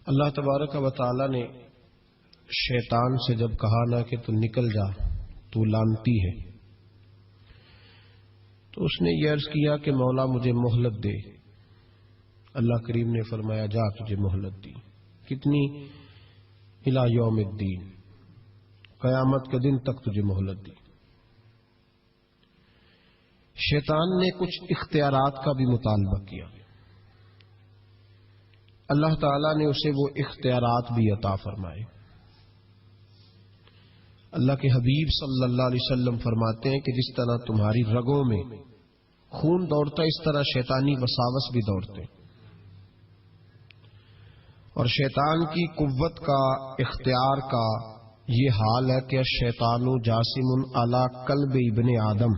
اللہ تبارک و تعالی نے شیطان سے جب کہا نا کہ تو نکل جا، تو لعنتی ہے، تو اس نے یہ عرض کیا کہ مولا مجھے مہلت دے۔ اللہ کریم نے فرمایا جا تجھے مہلت دی۔ کتنی؟ الی یوم الدین، قیامت کے دن تک تجھے مہلت دی۔ شیطان نے کچھ اختیارات کا بھی مطالبہ کیا، اللہ تعالیٰ نے اسے وہ اختیارات بھی عطا فرمائے۔ اللہ کے حبیب صلی اللہ علیہ وسلم فرماتے ہیں کہ جس طرح تمہاری رگوں میں خون دوڑتا ہے، اس طرح شیطانی وساوس بھی دوڑتے ہیں، اور شیطان کی قوت کا، اختیار کا یہ حال ہے کہ الشیطان جاسم علی قلب ابن آدم۔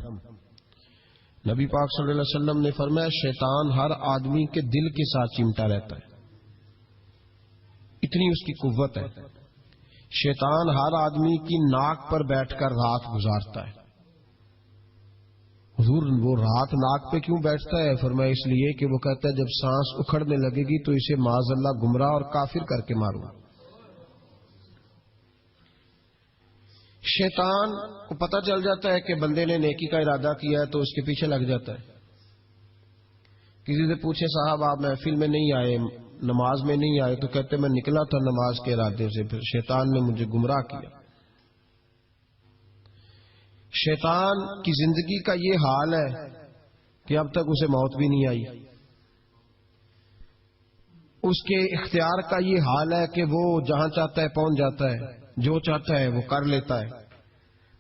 نبی پاک صلی اللہ علیہ وسلم نے فرمایا شیطان ہر آدمی کے دل کے ساتھ چمٹا رہتا ہے، اتنی اس کی قوت ہے۔ شیطان ہر آدمی کی ناک پر بیٹھ کر رات گزارتا ہے۔ حضور وہ رات ناک پہ کیوں بیٹھتا ہے؟ فرمایا اس لیے کہ وہ کہتا ہے جب سانس اکھڑنے لگے گی تو اسے معاذ اللہ گمراہ اور کافر کر کے ماروں۔ شیطان کو پتہ چل جاتا ہے کہ بندے نے نیکی کا ارادہ کیا ہے تو اس کے پیچھے لگ جاتا ہے۔ کسی سے پوچھے صاحب آپ محفل میں نہیں آئے، نماز میں نہیں آئے، تو کہتے میں نکلا تھا نماز کے ارادے سے، پھر شیطان نے مجھے گمراہ کیا۔ شیطان کی زندگی کا یہ حال ہے کہ اب تک اسے موت بھی نہیں آئی۔ اس کے اختیار کا یہ حال ہے کہ وہ جہاں چاہتا ہے پہنچ جاتا ہے، جو چاہتا ہے وہ کر لیتا ہے،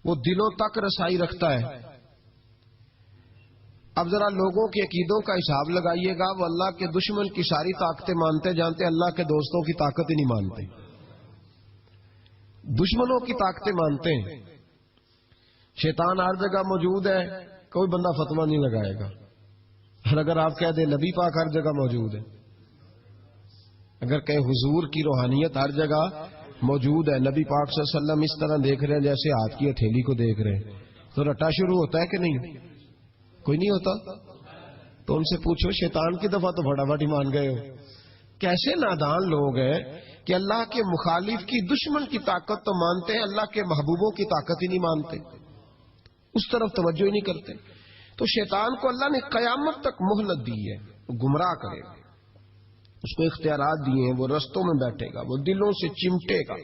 وہ دلوں تک رسائی رکھتا ہے۔ اب ذرا لوگوں کے عقیدوں کا حساب لگائیے گا، وہ اللہ کے دشمن کی ساری طاقتیں مانتے جانتے، اللہ کے دوستوں کی طاقت ہی نہیں مانتے، دشمنوں کی طاقتیں مانتے ہیں۔ شیطان ہر جگہ موجود ہے، کوئی بندہ فتویٰ نہیں لگائے گا۔ اور اگر آپ کہہ دیں نبی پاک ہر جگہ موجود ہے، اگر کہیں حضور کی روحانیت ہر جگہ موجود ہے، نبی پاک صلی اللہ علیہ وسلم اس طرح دیکھ رہے ہیں جیسے ہاتھ کی ہتھیلی کو دیکھ رہے ہیں، تو رٹا شروع ہوتا ہے کہ نہیں؟ کوئی نہیں ہوتا؟ تو ان سے پوچھو شیطان کی دفعہ تو فٹافٹ ہی مان گئے ہو۔ کیسے نادان لوگ ہیں کہ اللہ کے مخالف کی، دشمن کی طاقت تو مانتے ہیں، اللہ کے محبوبوں کی طاقت ہی نہیں مانتے، اس طرف توجہ ہی نہیں کرتے۔ تو شیطان کو اللہ نے قیامت تک مہلت دی ہے، وہ گمراہ کرے گا، اس کو اختیارات دیے ہیں، وہ رستوں میں بیٹھے گا، وہ دلوں سے چمٹے گا،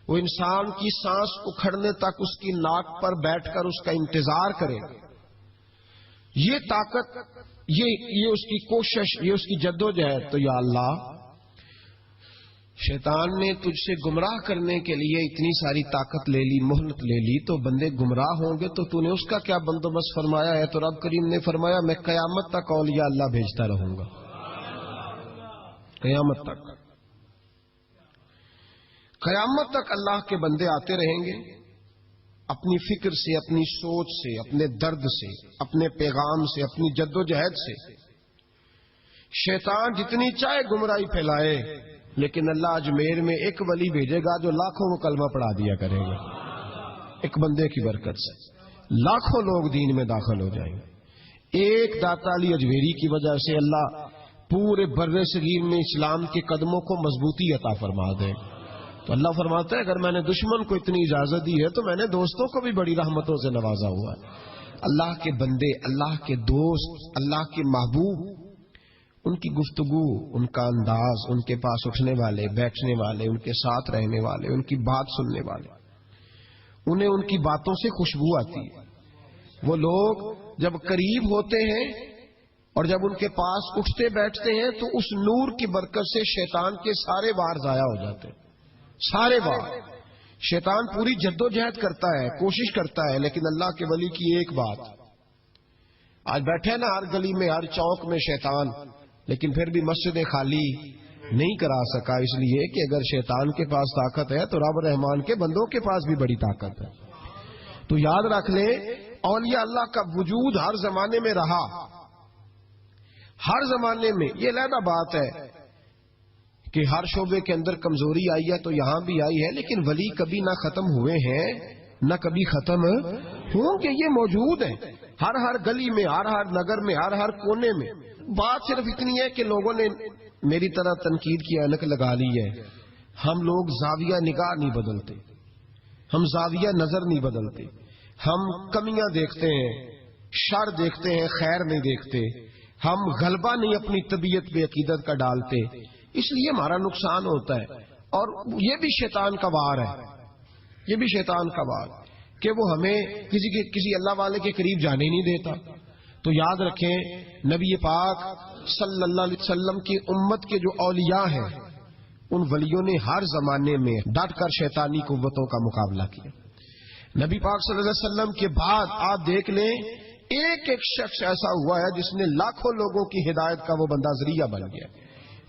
وہ انسان کی سانس اکھڑنے تک اس کی ناک پر بیٹھ کر اس کا انتظار کرے گا۔ یہ طاقت، یہ اس کی کوشش، یہ اس کی جدوجہد۔ تو یا اللہ، شیطان نے تجھ سے گمراہ کرنے کے لیے اتنی ساری طاقت لے لی، مہلت لے لی، تو بندے گمراہ ہوں گے تو تو نے اس کا کیا بندوبست فرمایا ہے؟ تو رب کریم نے فرمایا میں قیامت تک اولیاء اللہ بھیجتا رہوں گا، قیامت تک، قیامت تک اللہ کے بندے آتے رہیں گے، اپنی فکر سے، اپنی سوچ سے، اپنے درد سے، اپنے پیغام سے، اپنی جد و جہد سے۔ شیطان جتنی چاہے گمراہی پھیلائے، لیکن اللہ اجمیر میں ایک ولی بھیجے گا جو لاکھوں کو کلمہ پڑھا دیا کرے گا، ایک بندے کی برکت سے لاکھوں لوگ دین میں داخل ہو جائیں گے۔ ایک داتا علی اجمیری کی وجہ سے اللہ پورے بر صغیر میں اسلام کے قدموں کو مضبوطی عطا فرما دے۔ تو اللہ فرماتا ہے اگر میں نے دشمن کو اتنی اجازت دی ہے تو میں نے دوستوں کو بھی بڑی رحمتوں سے نوازا ہوا ہے۔ اللہ کے بندے، اللہ کے دوست، اللہ کے محبوب، ان کی گفتگو، ان کا انداز، ان کے پاس اٹھنے والے، بیٹھنے والے، ان کے ساتھ رہنے والے، ان کی بات سننے والے، انہیں ان کی باتوں سے خوشبو آتی ہے۔ وہ لوگ جب قریب ہوتے ہیں اور جب ان کے پاس اٹھتے بیٹھتے ہیں تو اس نور کی برکت سے شیطان کے سارے وار ضائع ہو جاتے ہیں، سارے وار۔ شیطان پوری جدوجہد کرتا ہے، کوشش کرتا ہے، لیکن اللہ کے ولی کی ایک بات، آج بیٹھے نا ہر گلی میں، ہر چوک میں شیطان، لیکن پھر بھی مسجدیں خالی نہیں کرا سکا، اس لیے کہ اگر شیطان کے پاس طاقت ہے تو رب رحمان کے بندوں کے پاس بھی بڑی طاقت ہے۔ تو یاد رکھ لیں اولیاء اللہ کا وجود ہر زمانے میں رہا، ہر زمانے میں۔ یہ علیحدہ بات ہے کہ ہر شعبے کے اندر کمزوری آئی ہے تو یہاں بھی آئی ہے، لیکن ولی کبھی نہ ختم ہوئے ہیں نہ کبھی ختم ہوں گے، یہ موجود ہیں ہر گلی میں، ہر نگر میں، ہر کونے میں۔ بات صرف اتنی ہے کہ لوگوں نے میری طرح تنقید کی اینک لگا لی ہے. ہم لوگ زاویہ نگاہ نہیں بدلتے, ہم زاویہ نظر نہیں بدلتے, ہم کمیاں دیکھتے ہیں, شر دیکھتے ہیں, خیر نہیں دیکھتے. ہم غلبہ نہیں اپنی طبیعت بے عقیدت کا ڈالتے, اس لیے ہمارا نقصان ہوتا ہے. اور یہ بھی شیطان کا وار ہے, یہ بھی شیطان کا وار کہ وہ ہمیں کسی اللہ والے کے قریب جانے نہیں دیتا. تو یاد رکھیں نبی پاک صلی اللہ علیہ وسلم کی امت کے جو اولیاء ہیں ان ولیوں نے ہر زمانے میں ڈٹ کر شیطانی قوتوں کا مقابلہ کیا. نبی پاک صلی اللہ علیہ وسلم کے بعد آپ دیکھ لیں ایک ایک شخص ایسا ہوا ہے جس نے لاکھوں لوگوں کی ہدایت کا وہ بندہ ذریعہ بن گیا.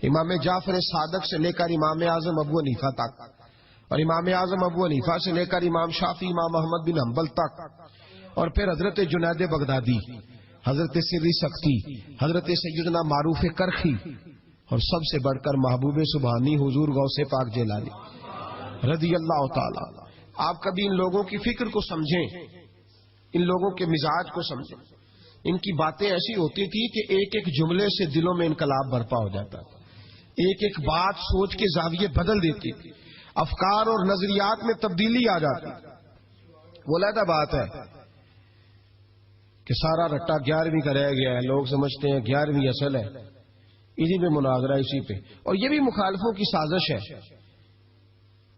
امام جعفر صادق سے لے کر امام اعظم ابو حنیفہ تک, اور امام اعظم ابو حنیفہ سے لے کر امام شافعی, امام احمد بن حنبل تک, اور پھر حضرت جنید بغدادی, حضرت سری سختی, حضرت سیدنا معروف کرخی, اور سب سے بڑھ کر محبوب سبحانی حضور غوث پاک جیلانی رضی اللہ تعالی. آپ کبھی ان لوگوں کی فکر کو سمجھیں, ان لوگوں کے مزاج کو سمجھیں. ان کی باتیں ایسی ہوتی تھی کہ ایک ایک جملے سے دلوں میں انقلاب برپا ہو جاتا تھا, ایک ایک بات سوچ کے زاویے بدل دیتی تھی, افکار اور نظریات میں تبدیلی آ جاتی. وہ علیحدہ بات ہے کہ سارا رٹا 11ویں کا رہ گیا ہے, لوگ سمجھتے ہیں 11ویں اصل ہے, اسی پہ مناظرہ اسی پہ. اور یہ بھی مخالفوں کی سازش ہے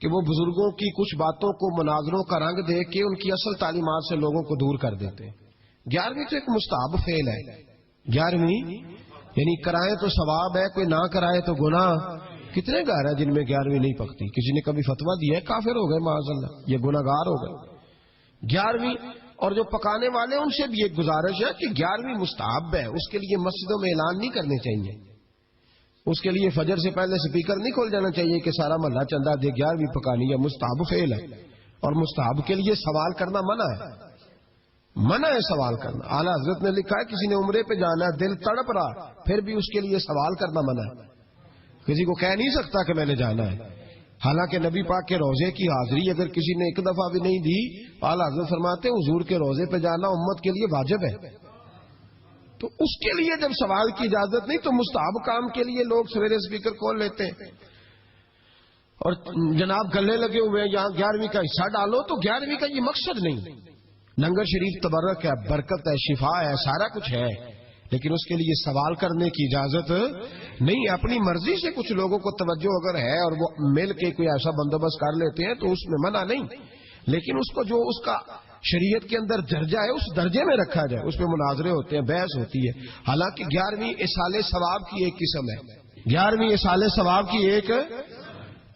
کہ وہ بزرگوں کی کچھ باتوں کو مناظروں کا رنگ دے کے ان کی اصل تعلیمات سے لوگوں کو دور کر دیتے ہیں. 11ویں تو ایک مستحب فعل ہے, 11ویں یعنی کرائے تو ثواب ہے, کوئی نہ کرائے تو گناہ. کتنے گھر ہیں جن میں 11ویں نہیں پکتی؟ کسی نے کبھی فتویٰ دیا ہے کافر ہو گئے معاذ اللہ, یہ گناہگار ہو گئے. 11ویں اور جو پکانے والے ان سے بھی ایک گزارش ہے کہ 11ویں مستحب ہے, اس کے لیے مسجدوں میں اعلان نہیں کرنے چاہیے, اس کے لیے فجر سے پہلے سپیکر نہیں کھول جانا چاہیے کہ سارا محلہ چندہ دے 11ویں پکانی ہے. مستحب فعل ہے, اور مستحب کے لیے سوال کرنا منع ہے, منع ہے سوال کرنا. اعلیٰ حضرت نے لکھا ہے کسی نے عمرے پہ جانا ہے, دل تڑپ رہا, پھر بھی اس کے لیے سوال کرنا منع ہے. کسی کو کہہ نہیں سکتا کہ میں نے جانا ہے. حالانکہ نبی پاک کے روزے کی حاضری اگر کسی نے ایک دفعہ بھی نہیں دی, اعلیٰ حضرت فرماتے حضور کے روزے پہ جانا امت کے لیے واجب ہے. تو اس کے لیے جب سوال کی اجازت نہیں تو مستحب کام کے لیے لوگ سویرے اسپیکر کھول لیتے ہیں اور جناب گلے لگے ہوئے ہیں یہاں 11ویں کا حصہ ڈالو. تو 11ویں کا یہ مقصد نہیں. لنگر شریف تبرک ہے, برکت ہے, شفا ہے, سارا کچھ ہے, لیکن اس کے لیے سوال کرنے کی اجازت نہیں. اپنی مرضی سے کچھ لوگوں کو توجہ اگر ہے اور وہ مل کے کوئی ایسا بندوبست کر لیتے ہیں تو اس میں منع نہیں, لیکن اس کو جو اس کا شریعت کے اندر درجہ ہے اس درجے میں رکھا جائے. اس پہ مناظرے ہوتے ہیں, بحث ہوتی ہے. حالانکہ 11ویں اصال ثواب کی ایک قسم ہے, 11ویں اصال ثواب کی ایک,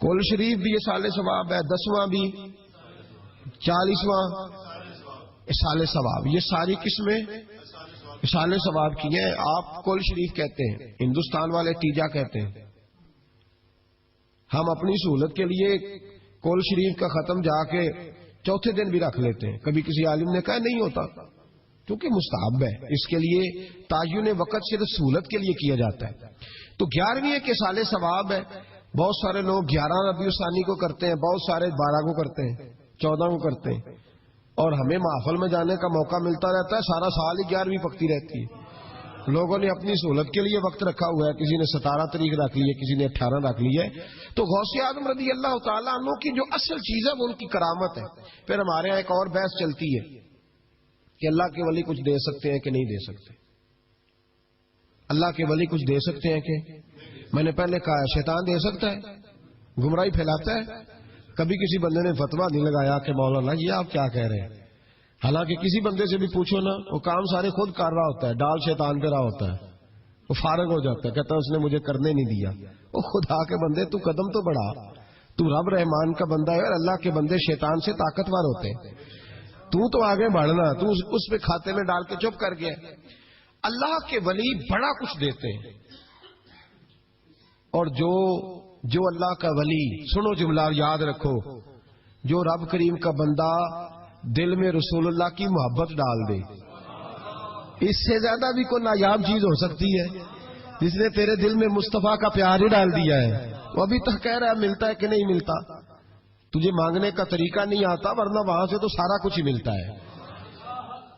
کل شریف بھی اصال ثواب ہے, 10واں بھی, 40واں اصال ثواب, یہ ساری قسمیں اصال ثواب کی ہیں. آپ کل شریف کہتے ہیں, ہندوستان والے تیجا کہتے ہیں. ہم اپنی سہولت کے لیے کل شریف کا ختم جا کے چوتھے دن بھی رکھ لیتے ہیں. کبھی کسی عالم نے کہا نہیں ہوتا کیونکہ مستحب ہے, اس کے لیے تعین وقت صرف سہولت کے لیے کیا جاتا ہے. تو 11ویں ایک اصال ثواب ہے. بہت سارے لوگ 11 ربیع الثانی کو کرتے ہیں, بہت سارے 12 کو کرتے ہیں, 14 کو کرتے ہیں, اور ہمیں محفل میں جانے کا موقع ملتا رہتا ہے. سارا سال ہی 11ویں پکتی رہتی ہے. لوگوں نے اپنی سہولت کے لیے وقت رکھا ہوا ہے, کسی نے 17 تاریخ رکھ لی ہے, کسی نے 18 رکھ لی ہے. تو غوث اعظم رضی اللہ تعالیٰ عنہ کی جو اصل چیز ہے وہ ان کی کرامت ہے. پھر ہمارے یہاں ایک اور بحث چلتی ہے کہ اللہ کے ولی کچھ دے سکتے ہیں کہ نہیں دے سکتے. اللہ کے ولی کچھ دے سکتے ہیں کہ, میں نے پہلے کہا شیطان دے سکتا ہے, گمراہی پھیلاتا ہے. کبھی کسی بندے نے فتویٰ نہیں لگایا کہ مولانا یہ آپ کیا کہہ رہے ہیں. حالانکہ کسی بندے سے بھی پوچھو نا, وہ کام سارے خود کر رہا ہوتا ہے, ڈال شیطان پہ رہا ہوتا ہے, وہ فارغ ہو جاتا ہے, کہتا ہے اس نے مجھے کرنے نہیں دیا. وہ خدا کے بندے تو قدم تو بڑھا, تو رب رحمان کا بندہ ہے, اور اللہ کے بندے شیطان سے طاقتور ہوتے ہیں. تو آگے بڑھنا, تو اس پہ کھاتے میں ڈال کے چپ کر گیا. اللہ کے ولی بڑا کچھ دیتے ہیں, اور جو اللہ کا ولی, سنو جملہ یاد رکھو, جو رب کریم کا بندہ دل میں رسول اللہ کی محبت ڈال دے, اس سے زیادہ بھی کوئی نایاب چیز ہو سکتی ہے. جس نے تیرے دل میں مصطفیٰ کا پیار ہی ڈال دیا ہے, وہ ابھی تک کہہ رہا ہے ملتا ہے کہ نہیں ملتا. تجھے مانگنے کا طریقہ نہیں آتا, ورنہ وہاں سے تو سارا کچھ ہی ملتا ہے.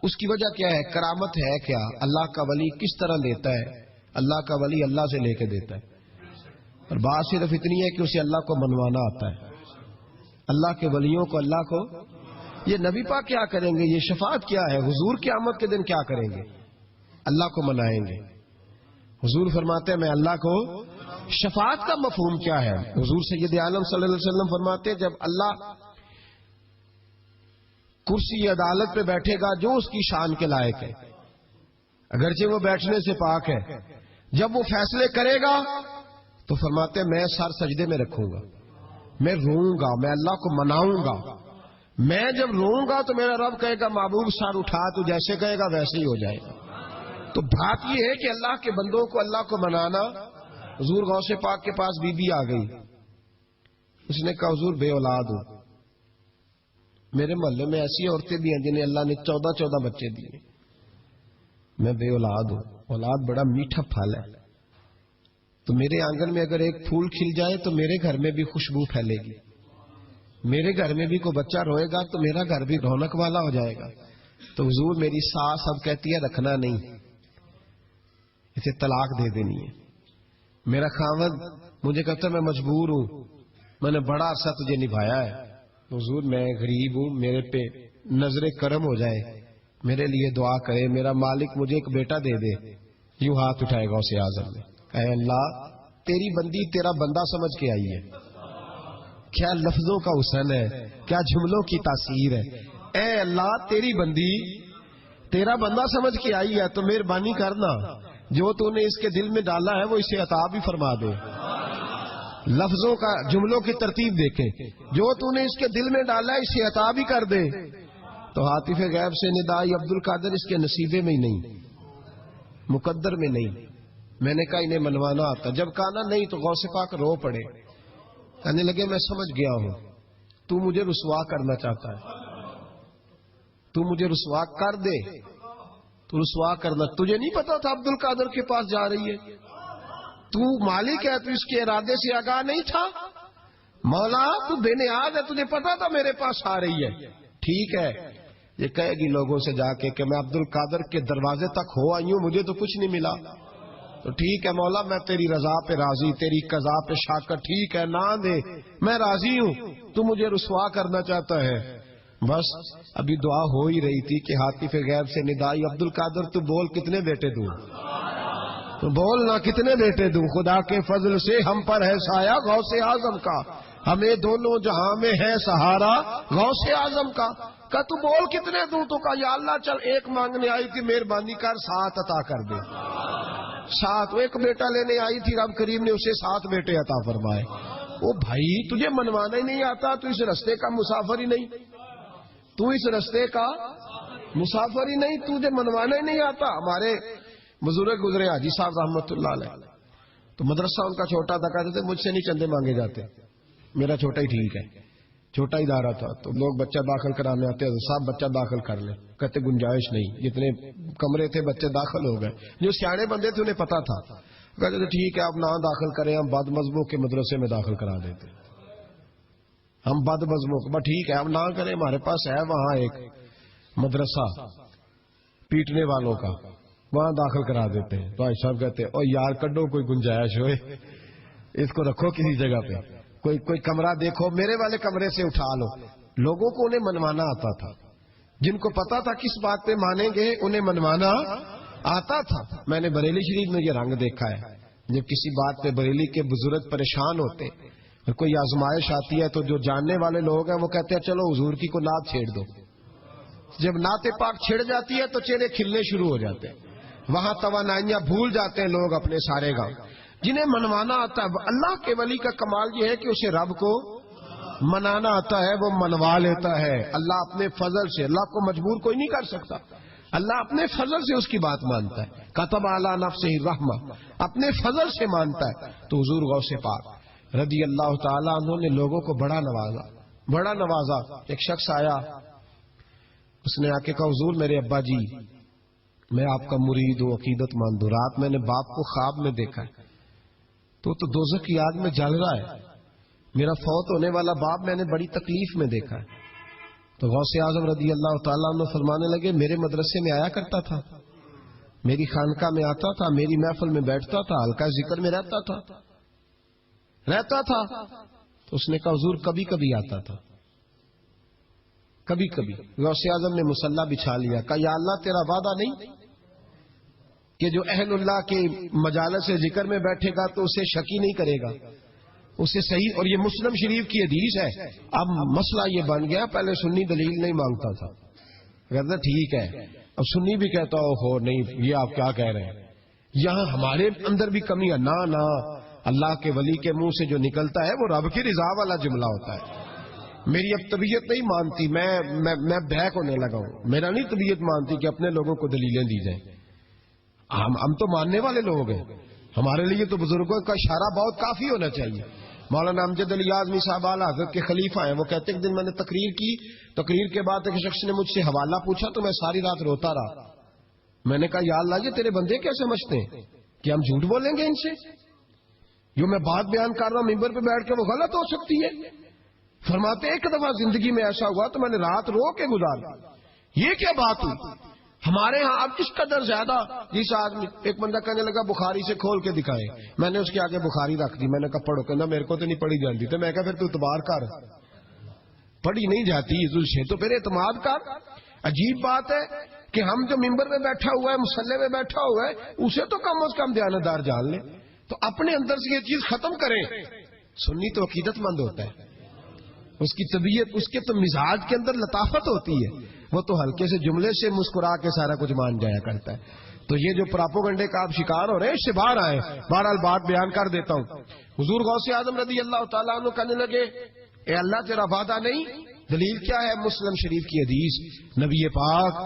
اس کی وجہ کیا ہے؟ کرامت ہے. کیا اللہ کا ولی کس طرح دیتا ہے؟ اللہ کا ولی اللہ سے لے کے دیتا ہے. اور بات صرف اتنی ہے کہ اسے اللہ کو منوانا آتا ہے، اللہ کے ولیوں کو اللہ کو۔ یہ نبی پاک کیا کریں گے؟ یہ شفاعت کیا ہے؟ حضور قیامت کے دن کیا کریں گے؟ اللہ کو منائیں گے۔ حضور فرماتے ہیں میں اللہ کو، شفاعت کا مفہوم کیا ہے؟ حضور سید عالم صلی اللہ علیہ وسلم فرماتے ہیں جب اللہ کرسی عدالت پہ بیٹھے گا جو اس کی شان کے لائق ہے، اگرچہ وہ بیٹھنے سے پاک ہے، جب وہ فیصلے کرے گا تو فرماتے ہیں میں سر سجدے میں رکھوں گا، میں روؤں گا، میں اللہ کو مناؤں گا۔ میں جب روؤں گا تو میرا رب کہے گا محبوب سر اٹھا، تو جیسے کہے گا ویسے ہی ہو جائے گا۔ تو بات یہ ہے کہ اللہ کے بندوں کو اللہ کو منانا۔ حضور غوث پاک کے پاس بی بی آ گئی، اس نے کہا حضور بے اولاد ہوں، میرے محلے میں ایسی عورتیں بھی ہیں جنہیں اللہ نے 14 بچے دیے، میں بے اولاد ہوں۔ اولاد بڑا میٹھا پھل ہے، تو میرے آنگن میں اگر ایک پھول کھل جائے تو میرے گھر میں بھی خوشبو پھیلے گی، میرے گھر میں بھی کوئی بچہ روئے گا تو میرا گھر بھی رونق والا ہو جائے گا۔ تو حضور میری ساس اب کہتی ہے رکھنا نہیں، اسے طلاق دے دینی ہے۔ میرا خاوند مجھے کہتا ہے میں مجبور ہوں، میں نے بڑا عرصہ تجھے نبھایا ہے، حضور میں غریب ہوں، میرے پہ نظر کرم ہو جائے، میرے لیے دعا کرے، میرا مالک مجھے ایک بیٹا دے دے۔ یوں ہاتھ اٹھائے گا اسے اعظم نے، اے اللہ تیری بندی تیرا بندہ سمجھ کے آئی ہے، کیا لفظوں کا حسن ہے، کیا جملوں کی تاثیر ہے۔ اے اللہ تیری بندی تیرا بندہ سمجھ کے آئی ہے، تو مہربانی کرنا جو تو نے اس کے دل میں ڈالا ہے وہ اسے عطا بھی فرما دے۔ لفظوں کا جملوں کی ترتیب دیکھیں، جو تو نے اس کے دل میں ڈالا ہے اسے عطا بھی کر دے۔ تو عاطف غیب سے ندائی عبد القادر اس کے نصیبے میں ہی نہیں، مقدر میں نہیں۔ میں نے کہا انہیں منوانا آتا، جب کہا نا نہیں تو غوث پاک رو پڑے، کہنے لگے میں سمجھ گیا ہوں تو مجھے رسوا کرنا چاہتا ہے، تو مجھے رسوا کر دے، تو رسوا کرنا۔ تجھے نہیں پتا تھا عبد القادر کے پاس جا رہی ہے؟ تو مالک ہے، تو اس کے ارادے سے آگاہ نہیں تھا؟ مولا تو بے نیاز ہے، تجھے پتا تھا میرے پاس آ رہی ہے۔ ٹھیک ہے، یہ کہے گی لوگوں سے جا کے کہ میں عبد القادر کے دروازے تک ہو آئی ہوں، مجھے تو کچھ نہیں ملا۔ تو ٹھیک ہے مولا میں تیری رضا پہ راضی، تیری قضا پہ شاکر، ٹھیک ہے نہ دے میں راضی ہوں، تو مجھے رسوا کرنا چاہتا ہے۔ بس ابھی دعا ہو ہی رہی تھی کہ عاطف غیب سے ندائی عبد القادر تو بول کتنے بیٹے دوں، تو بول نہ کتنے بیٹے دوں، خدا کے فضل سے ہم پر ہے سایہ غوث اعظم کا، ہمیں دونوں جہاں میں ہے سہارا غوث اعظم کا۔ کہ تو بول کتنے دوں؟ تو کہا یا اللہ چل ایک مانگنے آئی تھی، مہربانی کر 7 عطا کر دے۔ 7 ایک بیٹا لینے آئی تھی، رب کریم نے اسے 7 بیٹے عطا فرمائے۔ او بھائی تجھے منوانا ہی نہیں آتا، تو اس رستے کا مسافر ہی نہیں، تو اس رستے کا مسافر ہی نہیں، تجھے منوانا ہی نہیں آتا۔ ہمارے بزرگ گزرے حاجی صاحب رحمت اللہ علیہ، تو مدرسہ ان کا چھوٹا تھا، کہتے تھے مجھ سے نہیں چندے مانگے جاتے، میرا چھوٹا ہی ٹھیک ہے، چھوٹا ادارہ تھا، تو لوگ بچہ داخل کرانے آتے تو صاحب بچہ داخل کر لیں، کہتے گنجائش نہیں، جتنے کمرے تھے بچے داخل ہو گئے، جو سیانے بندے تھے انہیں پتا تھا، کہتے تھے ٹھیک ہے آپ نہ داخل کریں، ہم بد مذہبوں کے مدرسے میں داخل کرا دیتے، ہم بد مذہبوں کو ٹھیک ہے آپ نہ کریں، ہمارے پاس ہے وہاں ایک مدرسہ پیٹنے والوں کا، وہاں داخل کرا دیتے ہیں۔ تو صاحب کہتے او یار کڈو کوئی گنجائش ہوئے، اس کو رکھو کسی جگہ پہ، کوئی کمرہ دیکھو، میرے والے کمرے سے اٹھا لو۔ لوگوں کو انہیں منوانا آتا تھا، جن کو پتا تھا کس بات پہ مانیں گے انہیں منوانا آتا تھا۔ میں نے بریلی شریف میں یہ رنگ دیکھا ہے، جب کسی بات پہ بریلی کے بزرگ پریشان ہوتے اور کوئی آزمائش آتی ہے تو جو جاننے والے لوگ ہیں وہ کہتے ہیں چلو حضور کی کو نعت چھیڑ دو۔ جب نعت پاک چھڑ جاتی ہے تو چہرے کھلنے شروع ہو جاتے ہیں، وہاں توانائیاں بھول جاتے ہیں لوگ اپنے سارے گام۔ جنہیں منوانا آتا ہے، اللہ کے ولی کا کمال یہ ہے کہ اسے رب کو منانا آتا ہے، وہ منوا لیتا ہے اللہ اپنے فضل سے۔ اللہ کو مجبور کوئی نہیں کر سکتا، اللہ اپنے فضل سے اس کی بات مانتا ہے۔ کتب علی نفسہ الرحمہ، اپنے فضل سے مانتا ہے۔ تو حضور غوث پاک رضی اللہ تعالیٰ عنہ نے لوگوں کو بڑا نوازا۔ ایک شخص آیا، اس نے آ کے کہا حضور میرے ابا جی میں آپ کا مرید ہوں، عقیدت مند ہوں، رات میں نے باپ کو خواب میں دیکھا ہے، تو دوزخ کی آگ میں جل رہا ہے، میرا فوت ہونے والا باپ میں نے بڑی تکلیف میں دیکھا ہے۔ تو غوث اعظم رضی اللہ تعالیٰ عنہ فرمانے لگے میرے مدرسے میں آیا کرتا تھا، میری خانقاہ میں آتا تھا، میری محفل میں بیٹھتا تھا، حلقہ ذکر میں رہتا تھا، رہتا تھا تو اس نے کہا حضور کبھی کبھی آتا تھا، کبھی کبھی۔ غوث اعظم نے مصلی بچھا لیا، کہا یا اللہ تیرا وعدہ نہیں کہ جو اہل اللہ کے مجالس ذکر میں بیٹھے گا تو اسے شکی نہیں کرے گا، اسے صحیح۔ اور یہ مسلم شریف کی حدیث ہے۔ اب مسئلہ یہ بن گیا، پہلے سنی دلیل نہیں مانگتا تھا، کہتا ٹھیک ہے، اب سنی بھی کہتا ہو نہیں یہ آپ کیا کہہ رہے ہیں، یہاں ہمارے اندر بھی کمی ہے۔ نہ اللہ کے ولی کے منہ سے جو نکلتا ہے وہ رب کی رضا والا جملہ ہوتا ہے۔ میری اب طبیعت نہیں مانتی، میں بیک ہونے لگا ہوں، میرا نہیں طبیعت مانتی کہ اپنے لوگوں کو دلیلیں دی جائیں۔ ہم تو ماننے والے لوگ ہیں، ہمارے لیے تو بزرگوں کا اشارہ بہت کافی ہونا چاہیے۔ مولانا امجد علی اعظمی صاحب اعلیٰ حضرت کے خلیفہ ہیں، وہ کہتے ہیں ایک دن میں نے تقریر کی، تقریر کے بعد ایک شخص نے مجھ سے حوالہ پوچھا تو میں ساری رات روتا رہا۔ میں نے کہا یا اللہ یہ تیرے بندے کیسے سمجھتے ہیں کہ ہم جھوٹ بولیں گے ان سے؟ جو میں بات بیان کر رہا ہوں ممبر پہ بیٹھ کے وہ غلط ہو سکتی ہے۔ فرماتے ایک دفعہ زندگی میں ایسا ہوا تو میں نے رات رو کے گزارا۔ یہ کیا بات ہوئی؟ ہمارے ہاں اب کس قدر زیادہ، جس آدمی ایک بندہ کہنے لگا بخاری سے کھول کے دکھائے، میں نے اس کے آگے بخاری رکھ دی، میں نے کہا پڑھو، کہنا میرے کو تو نہیں پڑھی جاتی، تو میں کہا پھر تو اعتبار کر، پڑھی نہیں جاتی سے تو پھر اعتماد کر۔ عجیب بات ہے کہ ہم جو ممبر میں بیٹھا ہوا ہے، مصلی میں بیٹھا ہوا ہے، اسے تو کم از کم دیانتدار جان لے، تو اپنے اندر سے یہ چیز ختم کریں۔ سنی تو عقیدت مند ہوتا ہے، اس کی طبیعت، اس کے تو مزاج کے اندر لطافت ہوتی ہے، وہ تو ہلکے سے جملے سے مسکرا کے سارا کچھ مان جایا کرتا ہے۔ تو یہ جو پراپوگنڈے کا آپ شکار ہو رہے ہیں اس سے باہر آئے۔ بہرحال بات بیان کر دیتا ہوں۔ حضور غوث اعظم رضی اللہ تعالیٰ عنہ کہنے لگے اے اللہ تیرا وعدہ نہیں؟ دلیل کیا ہے؟ مسلم شریف کی حدیث، نبی پاک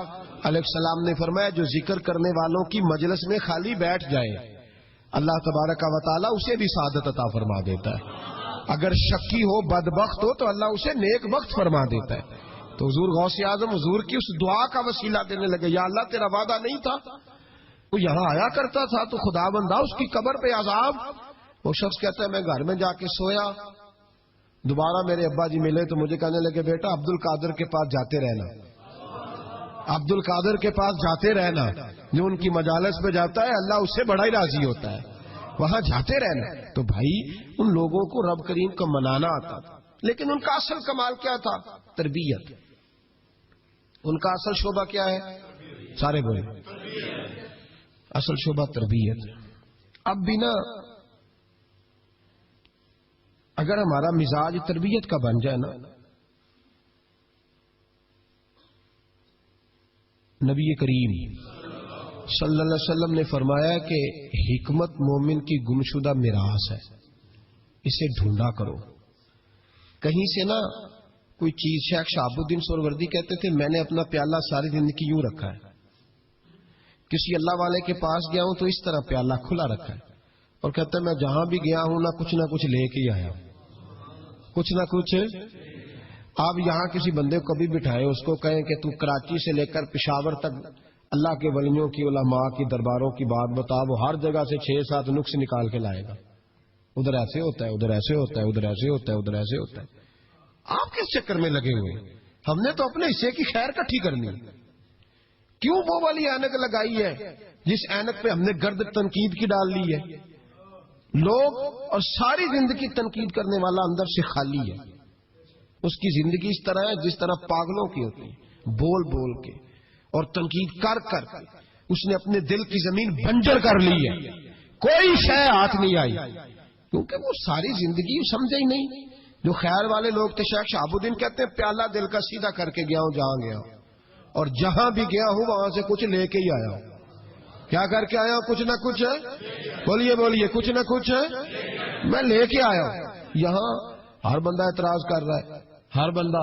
علیہ السلام نے فرمایا جو ذکر کرنے والوں کی مجلس میں خالی بیٹھ جائے اللہ تبارک و تعالیٰ اسے بھی سعادت عطا فرما دیتا ہے، اگر شکی ہو بدبخت ہو تو اللہ اسے نیک وقت فرما دیتا ہے۔ تو حضور غوث اعظم حضور کی اس دعا کا وسیلہ دینے لگے، یا اللہ تیرا وعدہ نہیں تھا؟ وہ یہاں آیا کرتا تھا تو خدا بندہ اس کی قبر پہ عذاب۔ وہ شخص کہتا ہے میں گھر میں جا کے سویا، دوبارہ میرے ابا جی ملے تو مجھے کہنے لگے بیٹا عبد القادر کے پاس جاتے رہنا، عبد القادر کے پاس جاتے رہنا، جو ان کی مجالس پہ جاتا ہے اللہ اس سے بڑا ہی راضی ہوتا ہے، وہاں جاتے رہنا۔ تو بھائی ان لوگوں کو رب کریم کو منانا آتا تھا، لیکن ان کا اصل کمال کیا تھا؟ تربیت۔ ان کا اصل شعبہ کیا ہے؟ سارے بولے، اصل شعبہ تربیت۔ اب بھی نا اگر ہمارا مزاج تربیت کا بن جائے نا، نبی کریم صلی اللہ علیہ وسلم نے فرمایا کہ حکمت مومن کی گمشدہ میراث ہے، اسے ڈھونڈا کرو۔ کہیں سے نا کوئی چیز، شیخ شہاب الدین سہروردی کہتے تھے میں نے اپنا پیالہ ساری زندگی یوں رکھا ہے، کسی اللہ والے کے پاس گیا ہوں تو اس طرح پیالہ کھلا رکھا ہے، اور کہتا ہے میں جہاں بھی گیا ہوں نہ کچھ لے کے آیا ہوں، کچھ نہ کچھ۔ آپ یہاں کسی بندے کو کبھی بٹھائے، اس کو کہیں کہ تو کراچی سے لے کر پشاور تک اللہ کے ولیوں کی، علماء کی درباروں کی بات بتا، وہ ہر جگہ سے 6-7 نقص نکال کے لائے گا، ادھر ایسے ہوتا ہے، ادھر ایسے ہوتا ہے، ادھر ایسے ہوتا ہے، ادھر ایسے ہوتا ہے۔ آپ کس چکر میں لگے ہوئے؟ ہم نے تو اپنے حصے کی خیر کٹھی کرنی ہے۔ کیوں وہ والی اینک لگائی ہے جس اینک پہ ہم نے گرد تنقید کی ڈال لی ہے؟ لوگ اور ساری زندگی تنقید کرنے والا اندر سے خالی ہے، اس کی زندگی اس طرح ہے جس طرح پاگلوں کی ہوتی ہے، بول بول کے اور تنقید کر کر اس نے اپنے دل کی زمین بنجر کر لی ہے، کوئی شے ہاتھ نہیں آئی، کیونکہ وہ ساری زندگی سمجھے ہی نہیں۔ جو خیر والے لوگ تھے، شیخ شہاب الدین کہتے ہیں پیالہ دل کا سیدھا کر کے گیا ہوں جہاں گیا ہوں، اور جہاں بھی گیا ہوں وہاں سے کچھ لے کے ہی آیا ہوں۔ کیا کر کے آیا ہوں؟ کچھ نہ کچھ، بولیے کچھ نہ کچھ میں لے کے آیا ہوں۔ یہاں ہر بندہ اعتراض کر رہا ہے، ہر بندہ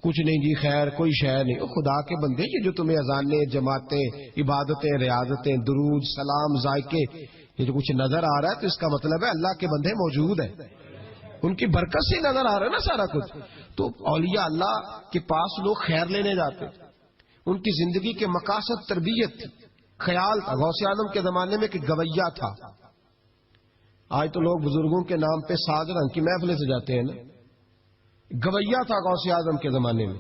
کچھ نہیں جی خیر کوئی شے نہیں۔ خدا کے بندے یہ جو تمہیں اذانیں، جماعتیں، عبادتیں، ریاضتیں، درود، سلام، ذائقے، یہ جو کچھ نظر آ رہا ہے تو اس کا مطلب ہے اللہ کے بندے موجود ہیں، ان کی برکت سے نظر آ رہا ہے نا سارا کچھ۔ تو اولیاء اللہ کے پاس لوگ خیر لینے جاتے، ان کی زندگی کے مقاصد تربیت تھی، خیال تھا۔ غوث اعظم کے زمانے میں کہ گویا تھا، آج تو لوگ بزرگوں کے نام پہ ساز رنگ کی محفلیں سے جاتے ہیں نا، گویا تھا غوث اعظم کے زمانے میں،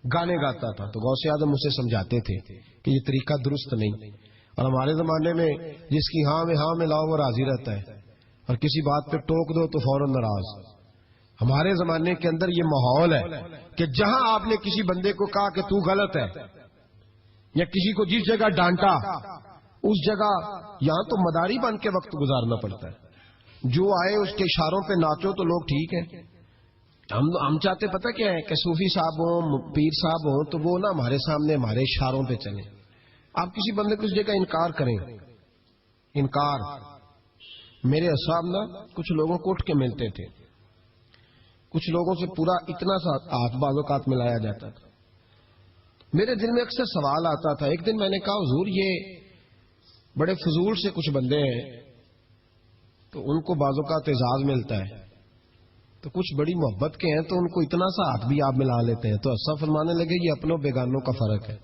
گانے گاتا تھا، تو غوث اعظم اسے سمجھاتے تھے کہ یہ طریقہ درست نہیں۔ اور ہمارے زمانے میں جس کی ہاں میں لاؤ وہ راضی رہتا ہے، اور کسی بات پہ ٹوک دو تو فوراً ناراض. ہمارے زمانے کے اندر یہ ماحول ہے کہ جہاں آپ نے کسی بندے کو کہا کہ تو غلط ہے یا کسی کو جس جگہ ڈانٹا اس جگہ یہاں تو مداری بن کے وقت گزارنا پڑتا ہے. جو آئے اس کے اشاروں پہ ناچو تو لوگ ٹھیک ہے. ہم چاہتے پتہ کیا ہے کہ صوفی صاحب ہوں پیر صاحب ہوں تو وہ نا ہمارے سامنے ہمارے اشاروں پہ چلیں. آپ کسی بندے کو اس جگہ انکار کریں. انکار میرے صاحب نا کچھ لوگوں کو اٹھ کے ملتے تھے. کچھ لوگوں سے پورا اتنا سا ہاتھ بازوقات ملایا جاتا تھا. میرے دل میں اکثر سوال آتا تھا. ایک دن میں نے کہا حضور یہ بڑے فضول سے کچھ بندے ہیں تو ان کو بازوقات اعزاز ملتا ہے, تو کچھ بڑی محبت کے ہیں تو ان کو اتنا سا ہاتھ بھی آپ ملا لیتے ہیں. تو ایسا فرمانے لگے یہ اپنوں بیگانوں کا فرق ہے.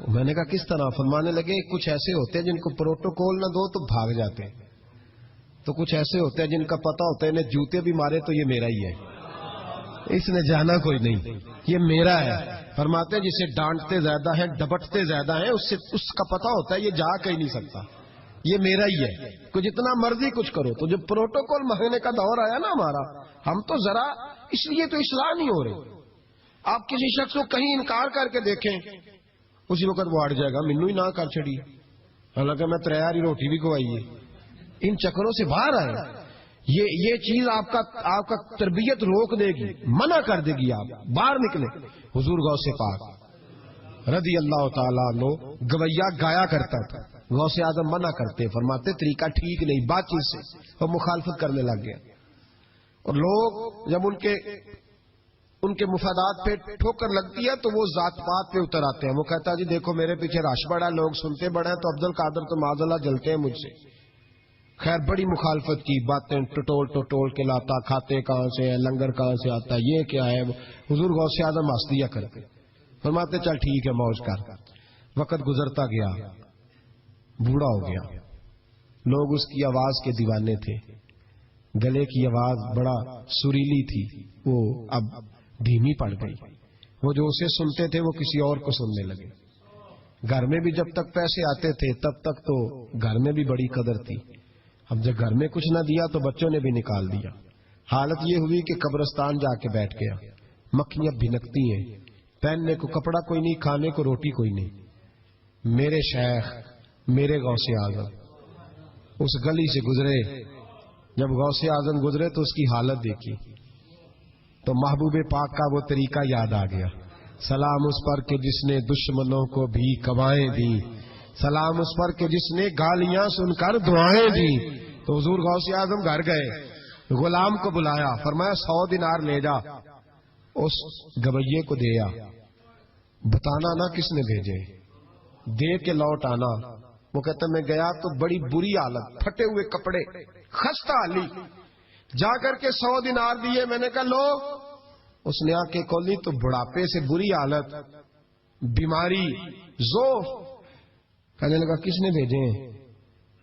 میں نے کہا کس طرح؟ فرمانے لگے کچھ ایسے ہوتے ہیں جن کو پروٹوکول نہ دو تو بھاگ جاتے ہیں, تو کچھ ایسے ہوتے ہیں جن کا پتہ ہوتا ہے انہیں جوتے بھی مارے تو یہ میرا ہی ہے, اس نے جانا کوئی نہیں, یہ میرا ہے. فرماتے ہیں جسے ڈانٹتے زیادہ ہیں ڈبٹتے زیادہ ہیں اس کا پتہ ہوتا ہے یہ جا کہیں نہیں سکتا, یہ میرا ہی ہے. کہ جتنا مرضی کچھ کرو. تو جب پروٹوکول مہینے کا دور آیا نا ہمارا, ہم تو ذرا اس لیے تو اصلاح نہیں ہو رہے. آپ کسی شخص کو کہیں انکار کر کے دیکھیں اسی وقت وہ اڑ جائے گا مینوں ہی نہ کر چھڑی, حالانکہ میں تریاری روٹی بھی کھوائی ہے. ان چکروں سے باہر آئے. یہ چیز آپ کا تربیت روک دے گی, منع کر دے گی. آپ باہر نکلے. حضور غوث پاک رضی اللہ تعالیٰ عنہ گویا گایا کرتا تھا, غوث اعظم منع کرتے, فرماتے طریقہ ٹھیک نہیں, بات چیز سے وہ مخالفت کرنے لگ گیا. اور لوگ جب ان کے مفادات پہ ٹھوکر لگتی ہے تو وہ ذات پات پہ اتر آتے ہیں. وہ کہتا ہے جی دیکھو میرے پیچھے رش بڑا, لوگ سنتے بڑے ہیں, تو عبد القادر تو معاذ اللہ جلتے ہیں مجھ سے. خیر بڑی مخالفت کی, باتیں ٹٹول کے لاتا, کھاتے کہاں سے ہے, لنگر کہاں سے آتا, یہ کیا ہے. حضور غوث اعظم ہنس دیا کرتے, فرماتے چل ٹھیک ہے موج کر. وقت گزرتا گیا, بوڑھا ہو گیا, لوگ اس کی آواز کے دیوانے تھے. گلے کی آواز بڑا سریلی تھی, وہ اب دھیمی پڑ گئی. وہ جو اسے سنتے تھے وہ کسی اور کو سننے لگے. گھر میں بھی جب تک پیسے آتے تھے تب تک تو گھر میں بھی بڑی قدر تھی. اب جب گھر میں کچھ نہ دیا تو بچوں نے بھی نکال دیا. حالت یہ ہوئی کہ قبرستان جا کے بیٹھ گیا. مکھیاں بھنکتی ہیں, پہننے کو کپڑا کوئی نہیں, کھانے کو روٹی کوئی نہیں. میرے شیخ میرے غوث اعظم اس گلی سے گزرے. جب غوث اعظم گزرے تو اس کی حالت دیکھی تو محبوب پاک کا وہ طریقہ یاد آ گیا. سلام اس پر کہ جس نے دشمنوں کو بھی کوائیں دی, سلام اس پر کہ جس نے گالیاں سن کر دعائیں دی. تو حضور غوث اعظم گھر گئے, غلام کو بلایا, فرمایا 100 دینار لے جا, اس گویے کو دیا, بتانا نہ کس نے بھیجے, دے کے لوٹ آنا. وہ کہتا میں گیا تو بڑی بری حالت, پھٹے ہوئے کپڑے, خستہ حالی. جا کر کے 100 دینار دیے. میں نے کہا لو. اس نے آ کے کھولی تو بڑھاپے سے بری حالت, بیماری, ذوف. کہنے لگا کس نے بھیجے ہیں؟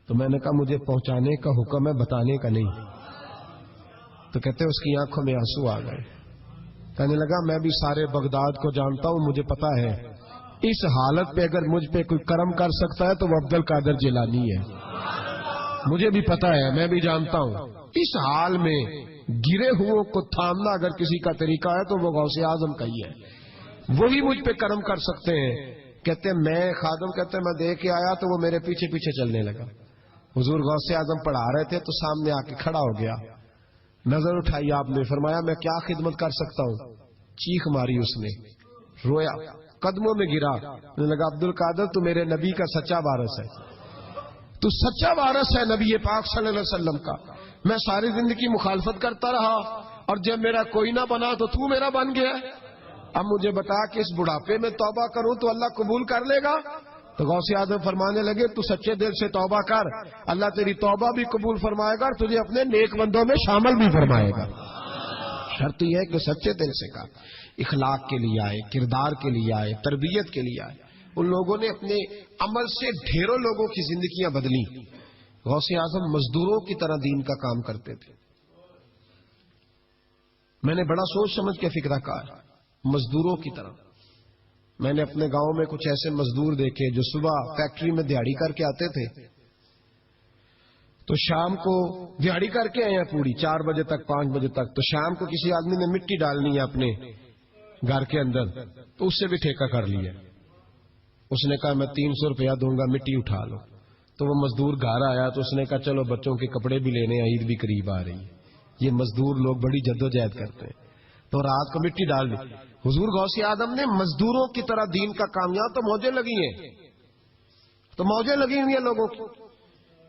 تو میں نے کہا مجھے پہنچانے کا حکم ہے, بتانے کا نہیں. تو کہتے اس کی آنکھوں میں آنسو آ گئے. کہنے لگا میں بھی سارے بغداد کو جانتا ہوں, مجھے پتا ہے اس حالت پہ اگر مجھ پہ کوئی کرم کر سکتا ہے تو وہ عبد القادر جیلانی ہے. مجھے بھی پتا ہے, میں بھی جانتا ہوں. اس حال میں گرے ہوئوں کو تھامنا اگر کسی کا طریقہ ہے تو وہ غوث اعظم کا ہی ہے, وہی مجھ پہ کرم کر سکتے ہیں. کہتے میں خادم کہتے میں دے کے آیا تو وہ میرے پیچھے پیچھے چلنے لگا. حضور غوث اعظم پڑھا رہے تھے تو سامنے آ کے کھڑا ہو گیا, نظر اٹھائی آپ نے, فرمایا میں کیا خدمت کر سکتا ہوں. چیخ ماری اس نے, رویا, قدموں میں گرا. لگا عبد القادر تو میرے نبی کا سچا وارث ہے, تو سچا وارث ہے نبی پاک صلی اللہ علیہ وسلم کا. میں ساری زندگی مخالفت کرتا رہا اور جب میرا کوئی نہ بنا تو میرا بن گیا. اب مجھے بتا کہ اس بڑھاپے میں توبہ کروں تو اللہ قبول کر لے گا. تو غوث اعظم فرمانے لگے تو سچے دل سے توبہ کر, اللہ تیری توبہ بھی قبول فرمائے گا اور تجھے اپنے نیک بندوں میں شامل بھی فرمائے گا. شرط یہ ہے کہ سچے دل سے کا, اخلاق کے لیے آئے, کردار کے لیے آئے, تربیت کے لیے آئے. ان لوگوں نے اپنے عمل سے ڈھیروں لوگوں کی زندگیاں بدلی. غوث اعظم مزدوروں کی طرح دین کا کام کرتے تھے. میں نے بڑا سوچ سمجھ کے فکرہ کہا, مزدوروں کی طرح. میں نے اپنے گاؤں میں کچھ ایسے مزدور دیکھے جو صبح فیکٹری میں دیہڑی کر کے آتے تھے تو شام کو دیہڑی کر کے آئے ہیں پوری 4 بجے تک 5 بجے تک، تو شام کو کسی آدمی نے مٹی ڈالنی ہے اپنے گھر کے اندر، تو اس سے بھی ٹھیکہ کر لیا. اس نے کہا میں 300 روپیہ دوں گا، مٹی اٹھا لو. تو وہ مزدور گھر آیا تو اس نے کہا چلو بچوں کے کپڑے بھی لینے، عید بھی قریب آ رہی ہے. یہ مزدور لوگ بڑی جدوجہد کرتے ہیں. تو رات کو مٹی ڈال دی. حضور غوث اعظم نے مزدوروں کی طرح دین کا کام، یہاں تو موجیں لگی ہیں، تو موجیں لگی ہوئی ہیں لوگوں کی.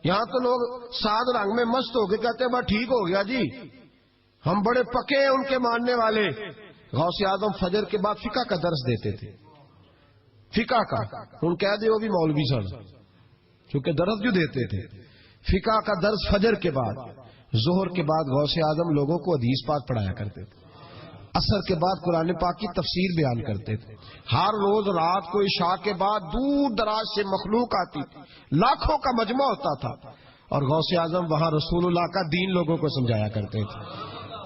یہاں تو لوگ ساد رنگ میں مست ہو کے کہتے ہیں بس ٹھیک ہو گیا جی، ہم بڑے پکے ہیں ان کے ماننے والے. غوث اعظم فجر کے بعد فقہ کا درس دیتے تھے، فقہ کا. ان کہہ دے وہ بھی مولوی سن، کیونکہ درس جو دیتے تھے فقہ کا درس فجر کے بعد. ظہر کے بعد غوث اعظم لوگوں کو حدیث پاک پڑھایا کرتے تھے. عصر کے بعد قرآن پاک کی تفسیر بیان کرتے تھے. ہر روز رات کو عشاء کے بعد دور دراز سے مخلوق آتی تھی، لاکھوں کا مجمع ہوتا تھا، اور غوث اعظم وہاں رسول اللہ کا دین لوگوں کو سمجھایا کرتے تھے.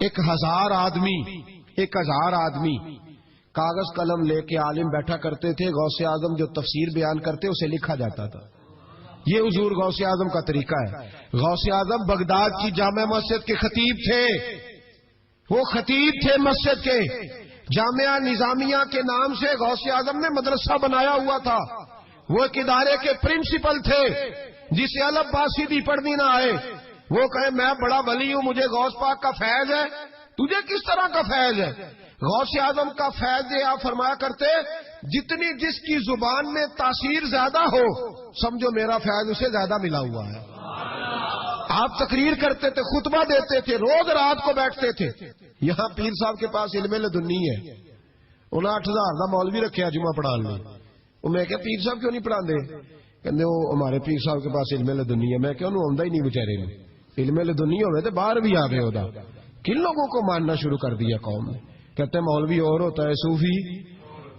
1000 آدمی کاغذ قلم لے کے عالم بیٹھا کرتے تھے. غوث اعظم جو تفسیر بیان کرتے اسے لکھا جاتا تھا. یہ حضور غوث اعظم کا طریقہ ہے. غوث اعظم بغداد کی جامع مسجد کے خطیب تھے. وہ خطیب تھے مسجد کے. جامعہ نظامیہ کے نام سے غوث اعظم نے مدرسہ بنایا ہوا تھا. وہ ایک ادارے کے پرنسپل تھے. جسے الف با سیدھی پڑھنی نہ آئے، وہ کہے میں بڑا ولی ہوں، مجھے غوث پاک کا فیض ہے. تجھے کس طرح کا فیض ہے؟ غوث اعظم کا فیض یہ آپ فرمایا کرتے جتنی جس کی زبان میں تاثیر زیادہ ہو سمجھو میرا فیض اسے زیادہ ملا ہوا ہے. آپ تقریر کرتے تھے، خطبہ دیتے تھے، روز رات کو بیٹھتے تھے. یہاں پیر صاحب کے پاس علم لدنی ہے، انہیں 8000 کا مولوی رکھا جمعہ پڑھان لے. میں کہ پیر صاحب کیوں نہیں پڑھا دے؟ کہ وہ ہمارے پیر صاحب کے پاس علم لدنی ہے. میں کہ انہوں آتا ہی نہیں بچارے نے. علم لدنی ہوئے تو باہر بھی آ گئے. ہوتا کن لوگوں کو ماننا شروع کر دیا قوم نے. کہتے ہیں مولوی اور ہوتا ہے صوفی.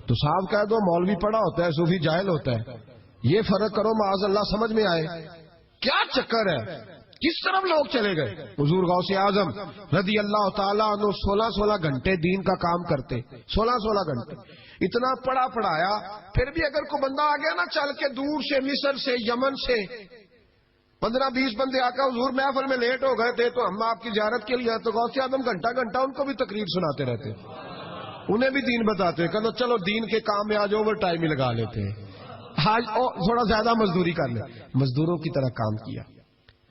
تو صاحب کہہ دو مولوی پڑھا ہوتا ہے صوفی جاہل ہوتا ہے. یہ فرق کرو معاذ اللہ سمجھ میں آئے. کیا چکر ہے؟ کس طرف لوگ چلے گئے؟ حضور غوث اعظم رضی اللہ تعالیٰ عنہ 16 گھنٹے دین کا کام کرتے. 16 گھنٹے اتنا پڑھا پڑھایا. پھر بھی اگر کوئی بندہ آ گیا نا چل کے دور سے، مصر سے، یمن سے 15-20 بندے آ کر حضور محفل میں لیٹ ہو گئے تھے تو ہم آپ کی زیارت کے لیے، تو غوث اعظم گھنٹہ ان کو بھی تقریر سناتے رہتے، انہیں بھی دین بتاتے. کہ چلو دین کے کام میں آج اوور ٹائم ہی لگا لیتے ہیں، آج تھوڑا زیادہ مزدوری کر لیں. مزدوروں کی طرح کام کیا.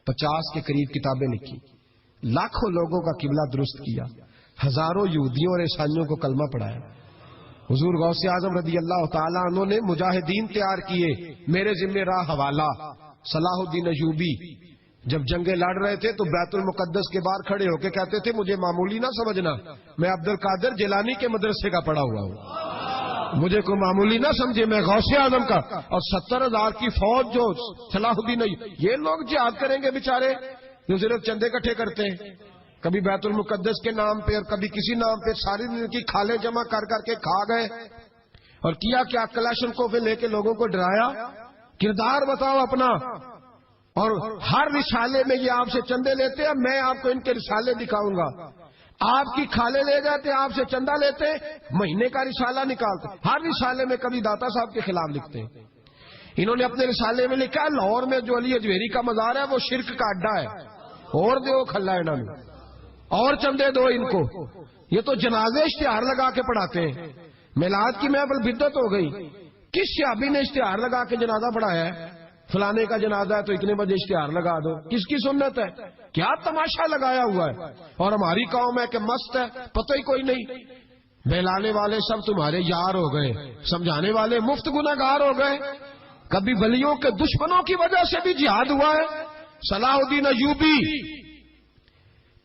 50 کے قریب کتابیں لکھی، لاکھوں لوگوں کا قبلہ درست کیا، ہزاروں یہودیوں اور عیسائیوں کو کلمہ پڑھایا. حضور غوث اعظم رضی اللہ تعالیٰ عنہ نے مجاہدین تیار کیے. میرے ذمہ راہ حوالہ صلاح الدین ایوبی جب جنگیں لڑ رہے تھے تو بیت المقدس کے باہر کھڑے ہو کے کہتے تھے مجھے معمولی نہ سمجھنا، میں عبد القادر جیلانی کے مدرسے کا پڑھا ہوا ہوں، مجھے کوئی معمولی نہ سمجھے، میں غوث اعظم کا. اور 70,000 کی فوج جو صلاح الدین، یہ لوگ جہاد کریں گے بیچارے جو صرف چندے اکٹھے کرتے ہیں، کبھی بیت المقدس کے نام پہ اور کبھی کسی نام پہ ساری دن کی کھالیں جمع کر کے کھا گئے. اور کیا کلاشن کوفے لے کے لوگوں کو ڈرایا. کردار بتاؤ اپنا. اور ہر رسالے میں یہ آپ سے چندے لیتے ہیں، میں آپ کو ان کے رسالے دکھاؤں گا. آپ کی کھالے لے جاتے، آپ سے چندہ لیتے، مہینے کا رسالہ نکالتے. ہر رسالے میں کبھی داتا صاحب کے خلاف لکھتے ہیں. انہوں نے اپنے رسالے میں لکھا ہے لاہور میں جو علی اجویری کا مزار ہے وہ شرک کا اڈا ہے، اور دو کھلا انہوں نے، اور چندے دو ان کو. یہ تو جنازے اشتہار لگا کے پڑھاتے ہیں. میلاد کی محفل بدعت ہو گئی. کس صحابی نے اشتہار لگا کے جنازہ پڑھایا ہے؟ فلانے کا جنازہ ہے تو اتنے بجے اشتہار لگا دو. کس کی سنت ہے؟ کیا تماشا لگایا ہوا ہے. اور ہماری قوم ہے کہ مست ہے، پتہ ہی کوئی نہیں. بہلانے والے سب تمہارے یار ہو گئے، سمجھانے والے مفت گناہگار ہو گئے. کبھی ولیوں کے دشمنوں کی وجہ سے بھی جہاد ہوا ہے. صلاح الدین ایوبی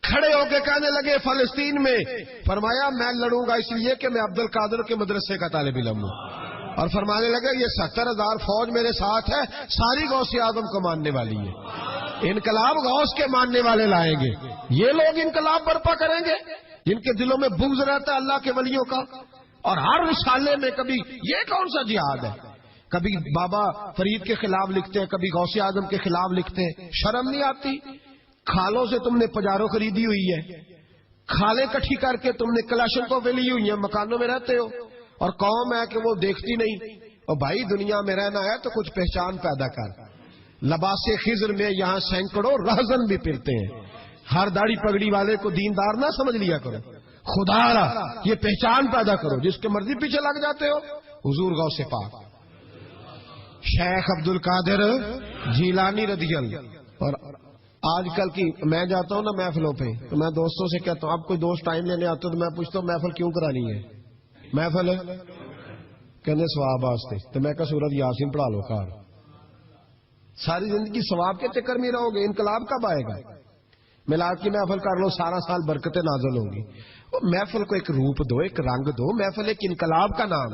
کھڑے ہو کے کہنے لگے فلسطین میں، فرمایا میں لڑوں گا اس لیے کہ میں عبد القادر کے مدرسے کا طالب علم ہوں. اور فرمانے لگے یہ 70,000 فوج میرے ساتھ ہے، ساری غوث اعظم کو ماننے والی ہے. انقلاب غوث کے ماننے والے لائیں گے. یہ لوگ انقلاب برپا کریں گے جن کے دلوں میں بغض رہتا ہے اللہ کے ولیوں کا. اور ہر رسالے میں کبھی یہ کون سا جہاد ہے، کبھی بابا فرید کے خلاف لکھتے ہیں، کبھی غوث اعظم کے خلاف لکھتے ہیں. شرم نہیں آتی؟ کھالوں سے تم نے پجارو خریدی ہوئی ہے، کھالیں کٹھی کر کے تم نے کلاشن کو لی ہوئی ہیں، مکانوں میں رہتے ہو، اور قوم ہے کہ وہ دیکھتی نہیں. اور بھائی دنیا میں رہنا ہے تو کچھ پہچان پیدا کر. لباس خضر میں یہاں سینکڑوں رہزن بھی پھرتے ہیں. ہر داڑھی پگڑی والے کو دیندار نہ سمجھ لیا کرو. خدا را یہ پہچان پیدا کرو. جس کے مرضی پیچھے لگ جاتے ہو. حضور غوث پاک شیخ عبد القادر جیلانی رضی اللہ. اور آج کل کی میں جاتا ہوں نا محفلوں پہ تو میں دوستوں سے کہتا ہوں اب کوئی دوست ٹائم لینے آتے ہو تو میں پوچھتا ہوں محفل کیوں کرانی ہے؟ محفل کہنے ثواب واسطے. تو میں کہا سورۃ یاسین پڑھا لو. کار ساری زندگی ثواب کے چکر میں رہو گے. انقلاب کب آئے گا؟ میلاد کی محفل کر لو سارا سال برکتیں نازل ہوں گی. محفل کو ایک روپ دو, ایک رنگ دو. محفل ایک انقلاب کا نام.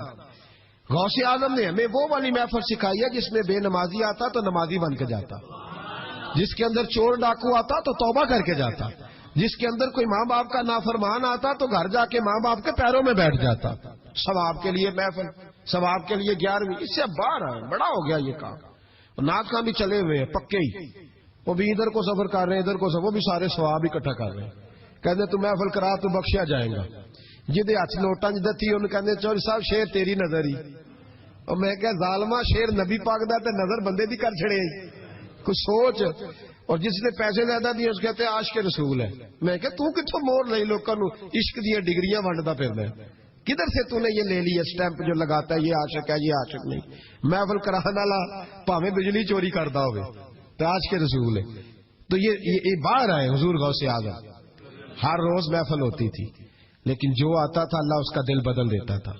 غوث اعظم نے ہمیں وہ والی محفل سکھائی ہے جس میں بے نمازی آتا تو نمازی بن کے جاتا, جس کے اندر چور ڈاکو آتا تو توبہ کر کے جاتا, جس کے اندر کوئی ماں باپ کا نافرمان آتا تو گھر جا کے ماں باپ کے پیروں میں بیٹھ جاتا. ثواب کے لیے محفل, ثواب کے لیے 11ویں. اس سے باہر ہے, بڑا ہو گیا یہ کام. ناک کہاں بھی چلے ہوئے ہیں پکے ہی, وہ بھی ادھر کو سفر کر رہے ہیں ادھر کو سفر, وہ بھی سارے ثواب اکٹھا کر رہے ہیں. کہتے تو محفل کرا تو بخشیا جائے گا. جدے ہاتھ نوٹاں جدے تھی انہوں کہتے چوری صاحب شیر تیری نظر ہی. اور میں کہ ظالمہ شیر نبی پاک دا تے نظر بندے دی کر چھڑے کچھ سوچ. اور جس نے پیسے زیادہ دیے اس کہتے ہیں عاشق رسول ہے. میں کہ تو کتوں مور لئی لوکاں نو عشق دی ڈگریاں ونڈدا پھردا ہے؟ کدھر سے تو نے یہ لے لی اسٹیمپ جو لگاتا ہے یہ عاشق ہے یہ عاشق نہیں. محفل کرانے والا بھاویں بجلی چوری کردا ہوے تے عاشق رسول ہے. تو یہ باہر آئے حضور غوث اعظم. ہر روز محفل ہوتی تھی لیکن جو آتا تھا اللہ اس کا دل بدل دیتا تھا.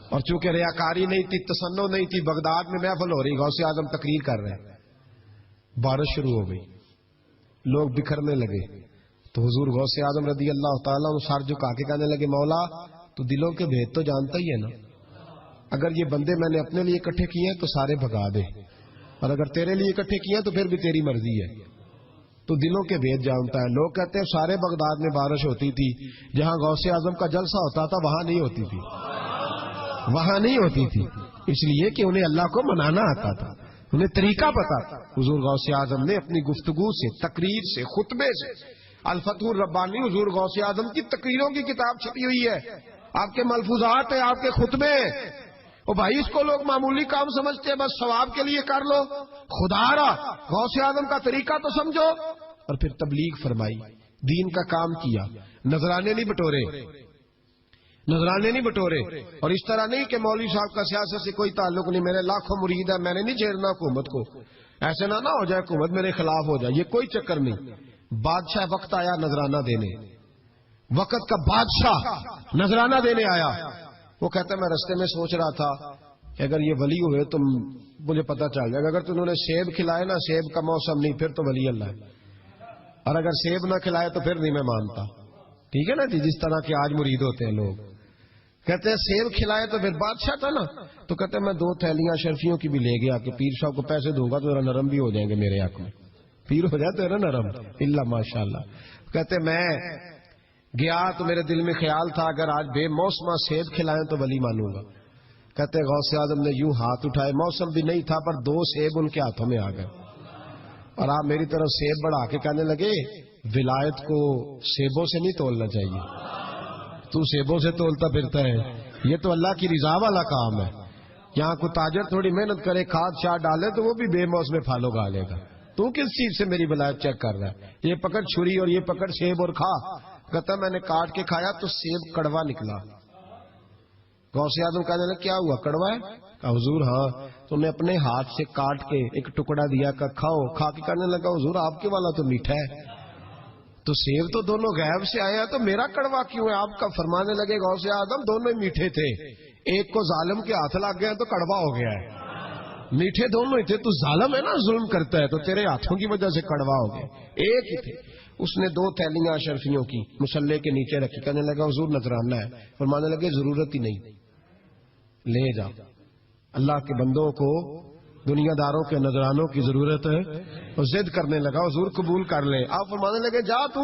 اور چونکہ ریاکاری نہیں تھی, تسنو نہیں تھی, بغداد میں محفل ہو رہی, غوث اعظم تقریر کر رہے ہیں, بارش شروع ہو گئی, لوگ بکھرنے لگے. تو حضور غوث اعظم رضی اللہ تعالیٰ عنہ سر جھکا کے کہنے لگے مولا تو دلوں کے بھید تو جانتا ہی ہے نا. اگر یہ بندے میں نے اپنے لیے اکٹھے کیے ہیں تو سارے بھگا دے, اور اگر تیرے لیے اکٹھے کیے ہیں تو پھر بھی تیری مرضی ہے. تو دلوں کے بھید جانتا ہے. لوگ کہتے ہیں سارے بغداد میں بارش ہوتی تھی, جہاں غوث اعظم کا جلسہ ہوتا تھا وہاں نہیں ہوتی تھی, وہاں نہیں ہوتی تھی. اس لیے کہ انہیں اللہ کو منانا آتا تھا, انہیں طریقہ پتا تھا. حضور غوث اعظم نے اپنی گفتگو سے, تقریر سے, خطبے سے, الفتح الربانی حضور غوث اعظم کی تقریروں کی کتاب چھپی ہوئی ہے, آپ کے ملفوظات ہیں, آپ کے خطبے. او بھائی اس کو لوگ معمولی کام سمجھتے ہیں, بس ثواب کے لیے کر لو. خدا را غوث اعظم کا طریقہ تو سمجھو. اور پھر تبلیغ فرمائی, دین کا کام کیا, نذرانے نہیں بٹورے, نذرانے نہیں بٹورے. اور اس طرح نہیں کہ مولوی صاحب کا سیاست سے کوئی تعلق نہیں, میرے لاکھوں مرید ہیں, میں نے نہیں چھیڑنا حکومت کو, ایسے نہ ہو جائے حکومت میرے خلاف ہو جائے, یہ کوئی چکر نہیں. بادشاہ وقت آیا نذرانہ دینے, وقت کا بادشاہ نذرانہ دینے آیا. وہ کہتا ہے میں رستے میں سوچ رہا تھا کہ اگر یہ ولی ہوئے تو مجھے پتا چل جائے گا, اگر تم نے سیب کھلائے نا, سیب کا موسم نہیں, پھر تو ولی اللہ ہے, اور اگر سیب نہ کھلائے تو پھر نہیں میں مانتا. ٹھیک ہے نا جی, جس طرح کے آج مرید ہوتے ہیں لوگ. کہتے ہیں سیب کھلائے تو پھر بادشاہ تھا نا. تو کہتے ہیں میں 2 تھیلیاں شرفیوں کی بھی لے گیا کہ پیر صاحب کو پیسے دوں گا تو ذرا نرم بھی ہو جائیں گے میرے حق میں, پیر ہو جائے تو ذرا نرم اللہ ماشاء اللہ. کہتے میں گیا تو میرے دل میں خیال تھا اگر آج بے موسمہ سیب کھلائیں تو ولی مانوں گا. کہتے غوث اعظم نے یوں ہاتھ اٹھائے, موسم بھی نہیں تھا پر 2 سیب ان کے ہاتھوں میں آ گئے, اور آپ میری طرف سیب بڑھا کے کہنے لگے ولایت کو سیبوں سے نہیں تولنا چاہیے, تو سیبوں سے تولتا پھرتا ہے, یہ تو اللہ کی رضا والا کام ہے. یہاں کو تاجر تھوڑی محنت کرے, کھاد شاد ڈالے تو وہ بھی بے موسم پھل اگا لے گا. تو کس چیز سے میری ولایت چیک کر رہا ہے؟ یہ پکڑ چھری اور یہ پکڑ سیب اور کھا. کہتا میں نے کاٹ کے کھایا تو سیب کڑوا نکلا. غوث اعظم کہنے لگا کیا ہوا, کڑوا ہے؟ کہا حضور ہاں. تو نے اپنے ہاتھ سے کاٹ کے ایک ٹکڑا دیا, کہ کھاؤ. کھا کے کہنے لگا حضور آپ کے والا تو میٹھا ہے, تو سیب تو دونوں غیب سے آیا تو میرا کڑوا کیوں ہے؟ آپ کا فرمانے لگے غوث اعظم دونوں ہی میٹھے تھے, ایک کو ظالم کے ہاتھ لگ گیا تو کڑوا ہو گیا ہے, میٹھے دونوں ہی تھے. تو ظالم ہے نا, ظلم کرتا ہے, تو تیرے ہاتھوں کی وجہ سے کڑوا ہو گیا, ایک ہی تھے. اس نے 2 تھیلیاں اشرفیوں کی مصلے کے نیچے رکھی, کہنے لگا حضور نذرانہ ہے. فرمانے لگے ضرورت ہی نہیں, لے جا. اللہ کے بندوں کو دنیا داروں کے نذرانوں کی ضرورت ہے. اور ضد کرنے لگا حضور قبول کر لے. آپ فرمانے لگے جا تو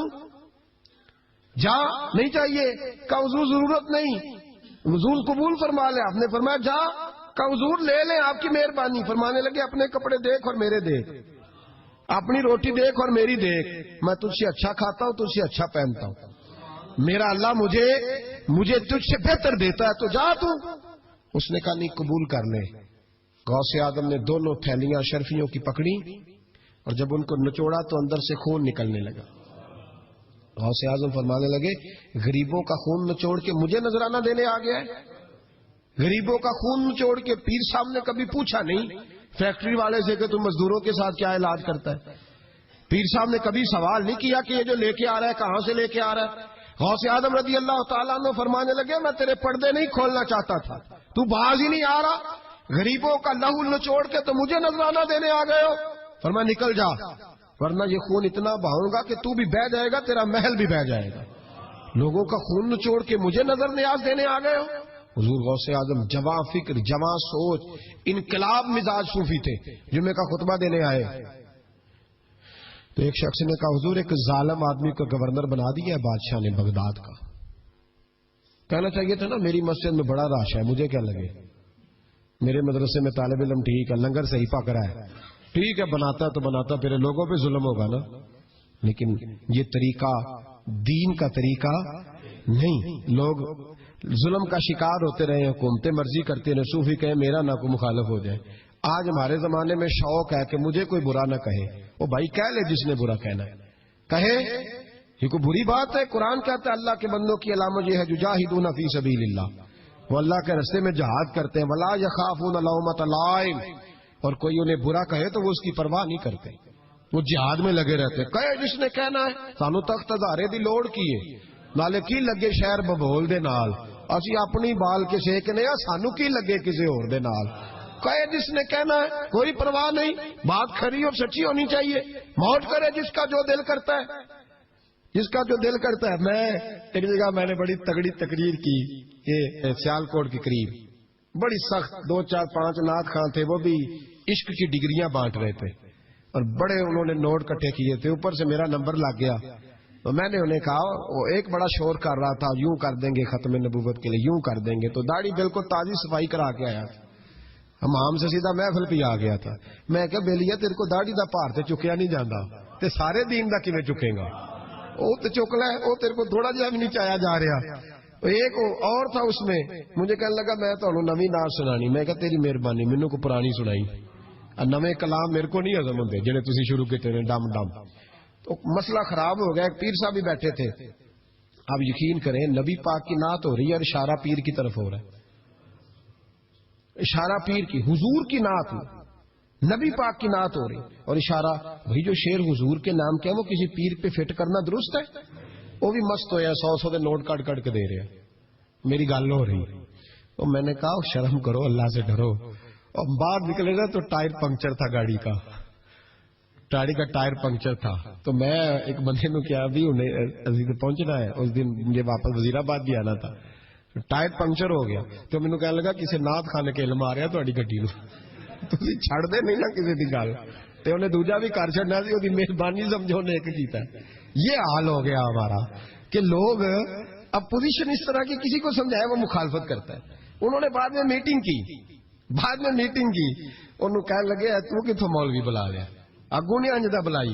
جا, نہیں چاہیے. کہا حضور ضرورت نہیں, حضور قبول فرما لے. آپ نے فرمایا جا. کہا حضور لے لیں آپ کی مہربانی. فرمانے لگے اپنے کپڑے دیکھ اور میرے دیکھ, اپنی روٹی دیکھ اور میری دیکھ, میں تجھ سے اچھا کھاتا ہوں, تجھ سے اچھا پہنتا ہوں, میرا اللہ مجھے تجھ سے بہتر دیتا ہے, تو جا تو. اس نے کہا نہیں قبول کر لے. غوث اعظم نے 2 تھیلیاں شرفیوں کی پکڑی, اور جب ان کو نچوڑا تو اندر سے خون نکلنے لگا. غوث اعظم فرمانے لگے غریبوں کا خون نچوڑ کے مجھے نذرانہ دینے آ گیا ہے. غریبوں کا خون نچوڑ کے پیر صاحب نے کبھی پوچھا نہیں فیکٹری والے سے کہ تم مزدوروں کے ساتھ کیا علاج کرتا ہے. پیر صاحب نے کبھی سوال نہیں کیا کہ یہ جو لے کے آ رہا ہے کہاں سے لے کے آ رہا ہے. غوث اعظم رضی اللہ تعالیٰ عنہ فرمانے لگے میں تیرے پردے نہیں کھولنا چاہتا تھا, تو باز ہی نہیں آ رہا, غریبوں کا لہو نچوڑ کے تو مجھے نذرانہ دینے آ گئے ہو. فرمایا نکل جا ورنہ یہ خون اتنا بہاؤں گا کہ تو بھی بہہ جائے گا, تیرا محل بھی بہہ جائے گا. لوگوں کا خون نچوڑ کے مجھے نظر نیاز دینے آ گئے ہو. حضور غوث اعظم جواں فکر, جواں سوچ, انقلاب مزاج صوفی تھے. جمعے کا خطبہ دینے آئے تو ایک شخص نے کہا حضور ایک ظالم آدمی کو گورنر بنا دیا ہے بادشاہ نے بغداد کا. کہنا چاہیے تھا نا میری مسجد میں بڑا رش ہے, مجھے کیا لگے, میرے مدرسے میں طالب علم ٹھیک ہے, لنگر صحیح پک رہا ہے, ٹھیک ہے بناتا تو بناتا, پھر لوگوں پہ ظلم ہوگا نا. لیکن یہ طریقہ دین کا طریقہ نہیں. لوگ ظلم کا شکار ہوتے رہے, حکومتیں مرضی کرتے رہے, صوفی کہیں میرا نہ کوئی مخالف ہو جائے. آج ہمارے زمانے میں شوق ہے کہ مجھے کوئی برا نہ کہے. وہ بھائی کہہ لے جس نے برا کہنا ہے کہے, یہ کوئی بری بات ہے. قرآن کہتا ہے اللہ کے بندوں کی علامت یہ ہے یجاہدون فی سبیل اللہ, وہ اللہ کے راستے میں جہاد کرتے ہیں. ولا یخافون لومۃ لائم, اور کوئی انہیں برا کہے تو وہ اس کی پرواہ نہیں کرتے, وہ جہاد میں لگے رہتے. کہے جس نے کہنا ہے سانو تخت ہزارے دی لوڑ کی ہے, نالے کی لگے شہر ببول دے نال, اسی اپنی بال کے سیکنے سانو کی لگے کسی اور دے نال. کہے جس نے کہنا ہے کوئی پرواہ نہیں, بات کھری اور سچی ہونی چاہیے. موت کرے جس کا جو دل کرتا ہے, جس کا جو دل کرتا ہے. میں ایک جگہ میں نے بڑی تگڑی تقریر کی, یہ سیالکوٹ کے قریب, بڑی سخت 2 4 5 نعت خان تھے, وہ بھی عشق کی ڈگریاں بانٹ رہے تھے اور بڑے انہوں نے نوٹ کٹھے کیے تھے. اوپر سے میرا نمبر لگ گیا تو میں نے انہیں کہا, وہ ایک بڑا شور کر رہا تھا یوں کر دیں گے ختم نبوت کے لیے, یوں کر دیں گے. تو داڑھی بالکل تازی صفائی کرا کے آیا, ہم سے سیدھا محفل پہ آ گیا تھا. میں کہ بیلیا تیرے کو داڑھی دا پار تے چکیا نہیں جانا, تے سارے دین دا کیویں چکے گا, وہ تے چک لے, وہ تیرے کو تھوڑا جہا بھی نہیں چایا جا رہا. ایک اور تھا اس میں, مجھے کہنے لگا میں تو نویں نعت سنانی. میں کہا تیری مہربانی مینوں کو پرانی سنائی, نویں کلام میرے کو نہیں ہضم ہوندے جڑے تسی شروع کیتے نے ڈم ڈم. تو مسئلہ خراب ہو گیا. ایک پیر صاحب بھی بیٹھے تھے. اب یقین کریں نبی پاک کی نعت ہو رہی ہے اور اشارہ پیر کی طرف ہو رہا ہے, اشارہ پیر کی, حضور کی نعت, نبی پاک کی نعت ہو رہی اور اشارہ. بھائی جو شعر حضور کے نام کیا وہ کسی پیر پہ فٹ کرنا درست ہے؟ وہ بھی مست ہویا 100 کے نوٹ کٹ کٹ کے دے رہے ہیں. میری گل ہو رہی تو میں نے کہا شرم کرو, اللہ سے ڈرو. اور باہر نکلے نا تو ٹائر پنکچر تھا گاڑی کا, گاڑی کا ٹائر پنکچر تھا. تو میں ایک بندے نے کیا ابھی انہیں پہنچنا ہے, اس دن مجھے واپس وزیر آباد بھی آنا تھا, ٹائر پنکچر ہو گیا. تو مینوں کہنے لگا کسی نعت خانے کے علم آ رہا تہاڈی گڈی نوں, تسی چھڑ دے نہیں نا کسی دی گل, تے انہیں دوجا بھی کر چھڑنا سی, اودی مہربانی سمجھو نے ایک کیتا. یہ حال ہو گیا ہمارا کہ لوگ اپوزیشن اس طرح کی کسی کو سمجھائے وہ مخالفت کرتا ہے. انہوں نے بعد میں میٹنگ کی, انہوں کہنے لگے تو کتوں مولوی بلا لیا, اگوں نے انجدہ بلائی,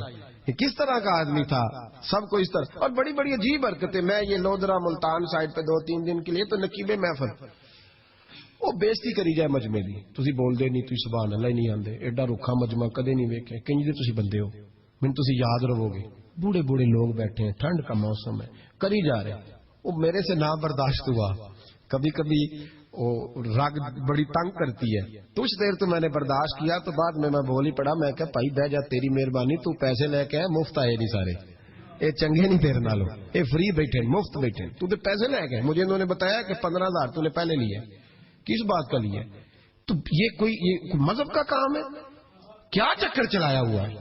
کس طرح کا آدمی تھا, سب کو اس طرح. اور بڑی بڑی عجیب حرکتیں. میں یہ لودرا ملتان سائڈ پہ 2-3 دن کے لیے تو نقیب محفل, وہ بےزتی کری جائے مجمے دی, تسی بول دے نہیں, تسی سبحان اللہ نہیں آندے, ایڈا رکھا مجمع کدے نہیں ویکھے, کنج دے تسی بندے ہو, من تسی یاد رہو گے. بوڑھے بوڑھے لوگ بیٹھے ہیں, ٹھنڈ کا موسم ہے, کری جا رہے. وہ میرے سے نہ برداشت ہوا. کبھی کبھی وہ رگ بڑی تنگ کرتی ہے, کچھ دیر تو میں نے برداشت کیا, تو بعد میں بول ہی پڑا. میں کہ بھائی بہ جا, تیری مہربانی, تو پیسے لے کے مفت آئے نہیں سارے, اے چنگے نہیں تیرے نالوں, اے فری بیٹھے مفت بیٹھے, تو تے پیسے لے گئے. مجھے انہوں نے بتایا کہ 15,000 تو نے پہلے لیا. کس بات کا لیا؟ تو یہ کوئی مذہب کا کام ہے کیا؟ چکر چلایا ہوا ہے,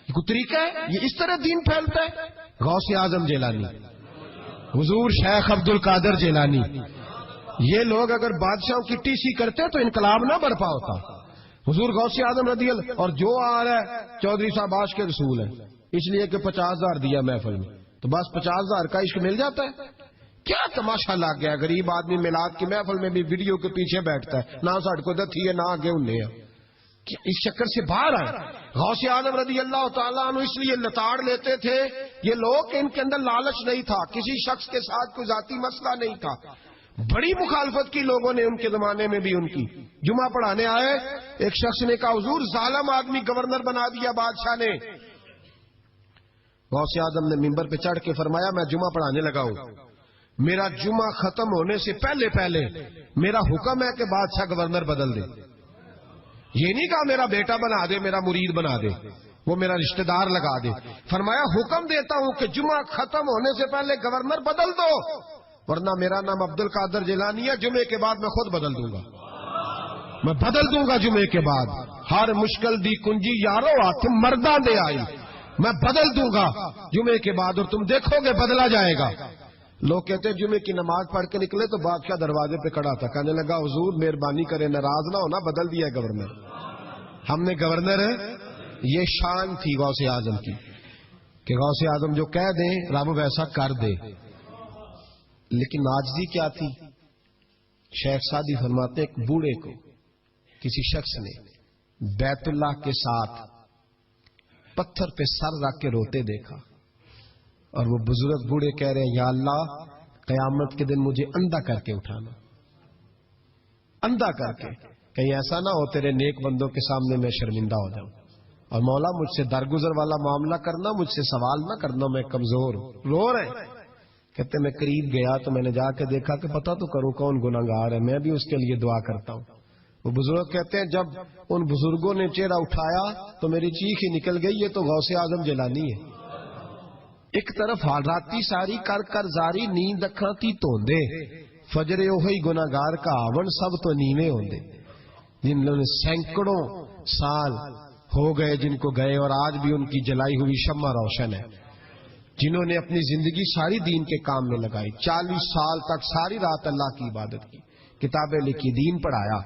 یہ کوئی طریقہ ہے؟ یہ اس طرح دین پھیلتا ہے؟ غوث اعظم جیلانی, حضور شیخ عبد القادر جیلانی, یہ لوگ اگر بادشاہوں کی ٹی سی کرتے تو انقلاب نہ برپا ہوتا. حضور غوث اعظم رضی اللہ, اور جو آ رہا ہے چودھری صاحب عاشق کے رسول ہے, اس لیے کہ 50,000 دیا محفل میں, تو بس 50,000 کا عشق مل جاتا ہے. کیا تماشا لگ گیا, غریب آدمی میلاد کی محفل میں بھی ویڈیو کے پیچھے بیٹھتا ہے, نہ ساڑھ کو دتھی ہے نہ آگے انہیں ہے. اس چکر سے باہر آئے. غوث اعظم رضی اللہ تعالیٰ عنہ اس لیے لتاڑ لیتے تھے یہ لوگ کہ ان کے اندر لالچ نہیں تھا, کسی شخص کے ساتھ کوئی ذاتی مسئلہ نہیں تھا. بڑی مخالفت کی لوگوں نے ان کے زمانے میں بھی ان کی. جمعہ پڑھانے آئے, ایک شخص نے کہا حضور ظالم آدمی گورنر بنا دیا بادشاہ نے. غوث اعظم نے منبر پہ چڑھ کے فرمایا میں جمعہ پڑھانے لگا ہوں, میرا جمعہ ختم ہونے سے پہلے پہلے میرا حکم ہے کہ بادشاہ گورنر بدل دے. یہ نہیں کہا میرا بیٹا بنا دے, میرا مرید بنا دے, وہ میرا رشتہ دار لگا دے. فرمایا حکم دیتا ہوں کہ جمعہ ختم ہونے سے پہلے گورنر بدل دو, ورنہ میرا نام عبد القادر جیلانی ہے, جمعے کے بعد میں خود بدل دوں گا, میں بدل دوں گا جمعے کے بعد. ہر مشکل دی کنجی یارو ہاتھ مرداں دے آئی, میں بدل دوں گا جمعے کے بعد, اور تم دیکھو گے بدلا جائے گا. لوگ کہتے ہیں جمعے کی نماز پڑھ کے نکلے تو بادشاہ دروازے پہ کھڑا تھا, کہنے لگا حضور مہربانی کرے ناراض نہ ہونا, بدل دیا ہے گورنر, ہم نے گورنر ہے. یہ شان تھی غوث اعظم کی کہ غوث اعظم جو کہہ دیں رب ویسا کر دے. لیکن عاجزی کیا تھی؟ شیخ سعدی فرماتے ایک بوڑھے کو کسی شخص نے بیت اللہ کے ساتھ پتھر پہ سر رکھ کے روتے دیکھا, اور وہ بزرگ بوڑھے کہہ رہے ہیں یا اللہ قیامت کے دن مجھے اندھا کر کے اٹھانا, اندھا کر کے, کہیں ایسا نہ ہو تیرے نیک بندوں کے سامنے میں شرمندہ ہو جاؤں, اور مولا مجھ سے درگزر والا معاملہ کرنا, مجھ سے سوال نہ کرنا, میں کمزور ہوں. رو رہے کہتے میں قریب گیا تو میں نے جا کے دیکھا کہ پتہ تو کروں کون گناہگار ہے, میں بھی اس کے لیے دعا کرتا ہوں. وہ بزرگ کہتے ہیں جب ان بزرگوں نے چہرہ اٹھایا تو میری چیخ ہی نکل گئی, یہ تو غوث اعظم جیلانی ہے. ایک طرف حالاتی ساری کر کر زاری نیند اکھاں تی توندے, فجر اوہی گناہگار کا آون سب تو نیویں ہوندے. جن لوگوں نے سینکڑوں سال ہو گئے جن کو گئے, اور آج بھی ان کی جلائی ہوئی شمع روشن ہے. جنہوں نے اپنی زندگی ساری دین کے کام میں لگائی, 40 سال تک ساری رات اللہ کی عبادت کی, کتابیں لکھی, دین پڑھایا,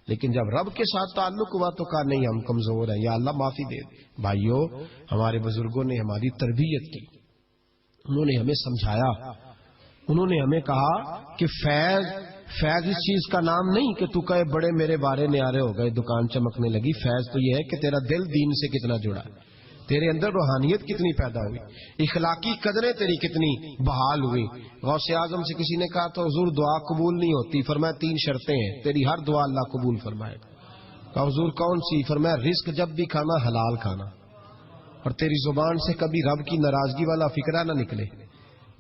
لیکن جب رب کے ساتھ تعلق ہوا تو کہا نہیں ہم کمزور ہیں, یا اللہ معافی دے. بھائیو ہمارے بزرگوں نے ہماری تربیت کی, انہوں نے ہمیں سمجھایا, انہوں نے ہمیں کہا کہ فیض اس چیز کا نام نہیں کہ تو کہے بڑے میرے بارے نیارے ہو گئے, دکان چمکنے لگی. فیض تو یہ ہے کہ تیرا دل دین سے کتنا جڑا ہے, تیرے اندر روحانیت کتنی پیدا ہوئی, اخلاقی قدریں تیری کتنی بحال ہوئی. غوث اعظم سے کسی نے کہا تو حضور دعا قبول نہیں ہوتی, فرمایا 3 شرطیں ہیں, تیری ہر دعا اللہ قبول فرمائے. کہا حضور کون سی؟ فرمایا رزق جب بھی کھانا حلال کھانا, اور تیری زبان سے کبھی رب کی ناراضگی والا فکرہ نہ نکلے,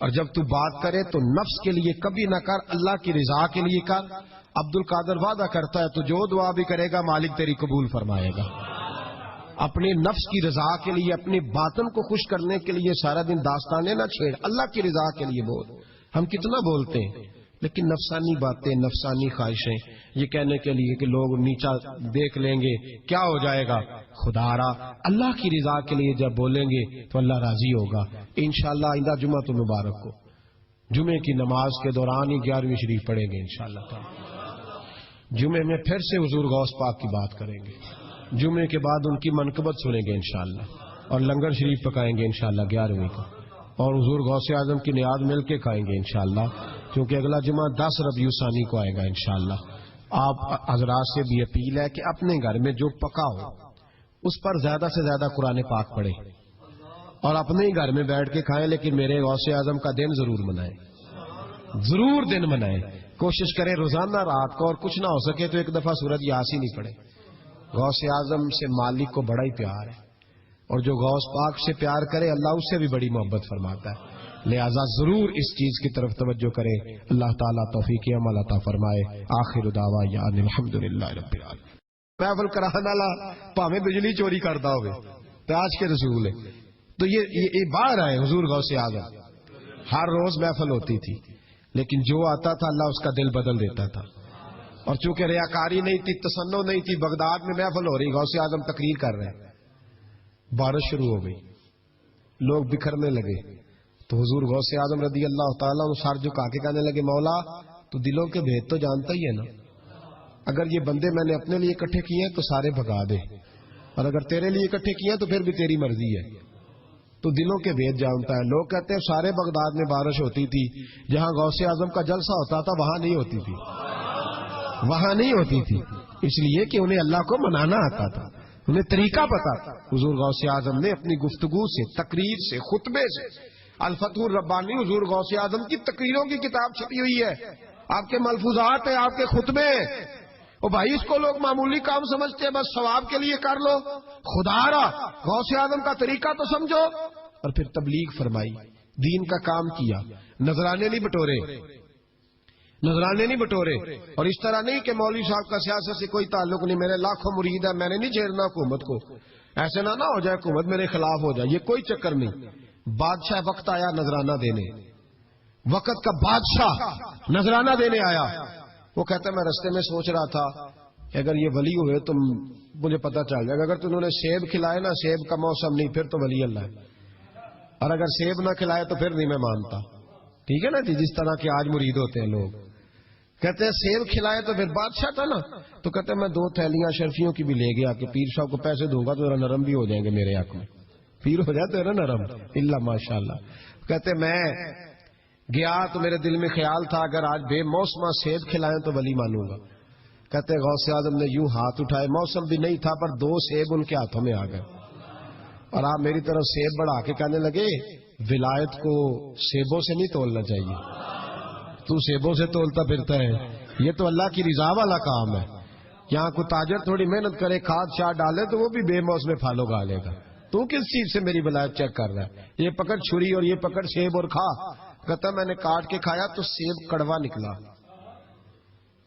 اور جب تو بات کرے تو نفس کے لیے کبھی نہ کر, اللہ کی رضا کے لیے کر. عبد القادر وعدہ کرتا ہے تو جو دعا بھی کرے گا مالک تیری قبول فرمائے گا. اپنے نفس کی رضا کے لیے, اپنے باطن کو خوش کرنے کے لیے سارا دن داستانے نہ چھیڑ, اللہ کی رضا کے لیے بول. ہم کتنا بولتے ہیں لیکن نفسانی باتیں, نفسانی خواہشیں, یہ کہنے کے لیے کہ لوگ نیچا دیکھ لیں گے کیا ہو جائے گا. خدا را اللہ کی رضا کے لیے جب بولیں گے تو اللہ راضی ہوگا. انشاءاللہ آئندہ جمعہ تو مبارک ہو, جمعے کی نماز کے دوران ہی 11ویں شریف پڑھیں گے انشاءاللہ تعالی. جمعے میں پھر سے حضور غوث پاک کی بات کریں گے, جمعے کے بعد ان کی منقبت سنیں گے انشاءاللہ, اور لنگر شریف پکائیں گے انشاءاللہ 11ویں کو, اور حضور غوث اعظم کی نیاز مل کے کھائیں گے انشاءاللہ, کیونکہ اگلا جمعہ 10 ربیع الثانی کو آئے گا انشاءاللہ. آپ حضرات سے بھی اپیل ہے کہ اپنے گھر میں جو پکا ہو اس پر زیادہ سے زیادہ قرآن پاک پڑھیں, اور اپنے ہی گھر میں بیٹھ کے کھائیں, لیکن میرے غوث اعظم کا دن ضرور منائیں, ضرور دن منائیں. کوشش کریں روزانہ رات کو, اور کچھ نہ ہو سکے تو ایک دفعہ سورۃ یاسین ہی پڑھیں. غوث اعظم سے مالک کو بڑا ہی پیار ہے, اور جو غوث پاک سے پیار کرے اللہ اس سے بھی بڑی محبت فرماتا ہے. لہذا ضرور اس چیز کی طرف توجہ کریں. اللہ تعالیٰ توفیق عمل عطا فرمائے. آخر دعوانا ان الحمدللہ رب العالمین. محفل کرانے والا پاویں بجلی چوری کرتا ہوئے تو آج کے رسول ہے. تو یہ باہر آئے حضور غوث اعظم, ہر روز محفل ہوتی تھی, لیکن جو آتا تھا اللہ اس کا دل بدل دیتا تھا. اور چونکہ ریاکاری نہیں تھی, تسنع نہیں تھی, بغداد میں محفل ہو رہی, غوث اعظم تقریر کر رہے ہیں, بارش شروع ہو گئی, لوگ بکھرنے لگے, تو حضور غوث اعظم رضی اللہ تعالیٰ عنہ سر جھکا کے کہنے لگے مولا تو دلوں کے بھید تو جانتا ہی ہے نا, اگر یہ بندے میں نے اپنے لیے اکٹھے کیے ہیں تو سارے بھگا دے, اور اگر تیرے لیے اکٹھے کیے ہیں تو پھر بھی تیری مرضی ہے, تو دلوں کے بھید جانتا ہے. لوگ کہتے ہیں سارے بغداد میں بارش ہوتی تھی, جہاں غوث اعظم کا جلسہ ہوتا تھا وہاں نہیں ہوتی تھی, وہاں نہیں ہوتی تھی, اس لیے کہ انہیں اللہ کو منانا آتا تھا, انہیں طریقہ پتا تھا. حضور غوث اعظم نے اپنی گفتگو سے, تقریر سے, خطبے سے, الفتح الربانی حضور غوث اعظم کی تقریروں کی کتاب چھپی ہوئی ہے, آپ کے ملفوظات ہیں، آپ کے خطبے ہیں، او بھائی اس کو لوگ معمولی کام سمجھتے ہیں، بس ثواب کے لیے کر لو. خدا را غوث اعظم کا طریقہ تو سمجھو. اور پھر تبلیغ فرمائی، دین کا کام کیا، نذرانے نہیں بٹورے، نذرانے نہیں بٹورے. اور اس طرح نہیں کہ مولوی صاحب کا سیاست سے کوئی تعلق نہیں، میرے لاکھوں مرید ہے، میں نے نہیں چھیڑنا حکومت کو، ایسے نہ ہو جائے حکومت میرے خلاف ہو جائے، یہ کوئی چکر نہیں. بادشاہ وقت آیا نذرانہ دینے، وقت کا بادشاہ نذرانہ دینے آیا. وہ کہتا ہے میں رستے میں سوچ رہا تھا اگر یہ ولی ہوئے تو مجھے پتا چل جائے گا، اگر تم نے سیب کھلائے نا، سیب کا موسم نہیں، پھر تو ولی اللہ ہے، اور اگر سیب نہ کھلائے تو پھر نہیں میں مانتا. ٹھیک ہے نا جی، جس طرح کے آج مرید ہوتے ہیں لوگ، کہتے ہیں سیب کھلائے تو پھر بادشاہ تھا نا. تو کہتے ہیں میں 2 تھیلیاں شرفیوں کی بھی لے گیا کہ پیر صاحب کو پیسے دوں گا تو ذرا نرم بھی ہو جائیں گے میرے حق میں، پیر ہو جاتے ہیں نا نرم، اللہ ماشاء اللہ. کہتے میں گیا تو میرے دل میں خیال تھا اگر آج بے موسمہ سیب کھلائیں تو ولی مانوں گا. کہتے غوث اعظم نے یوں ہاتھ اٹھائے، موسم بھی نہیں تھا پر 2 سیب ان کے ہاتھوں میں آ گئے، اور آپ میری طرف سیب بڑھا کے کہنے لگے ولایت کو سیبوں سے نہیں تولنا چاہیے، تو سیبوں سے تولتا پھرتا ہے، یہ تو اللہ کی رضا والا کام ہے. یہاں کوئی تاجر تھوڑی محنت کرے، کھاد شاد ڈالے تو وہ بھی بے موسم پھل اگا لے گا. تو کس چیز سے میری ولایت چیک کر رہا ہے؟ یہ پکڑ چھری اور یہ پکڑ سیب اور کھا. کہتا میں نے کاٹ کے کھایا تو سیب کڑوا نکلا.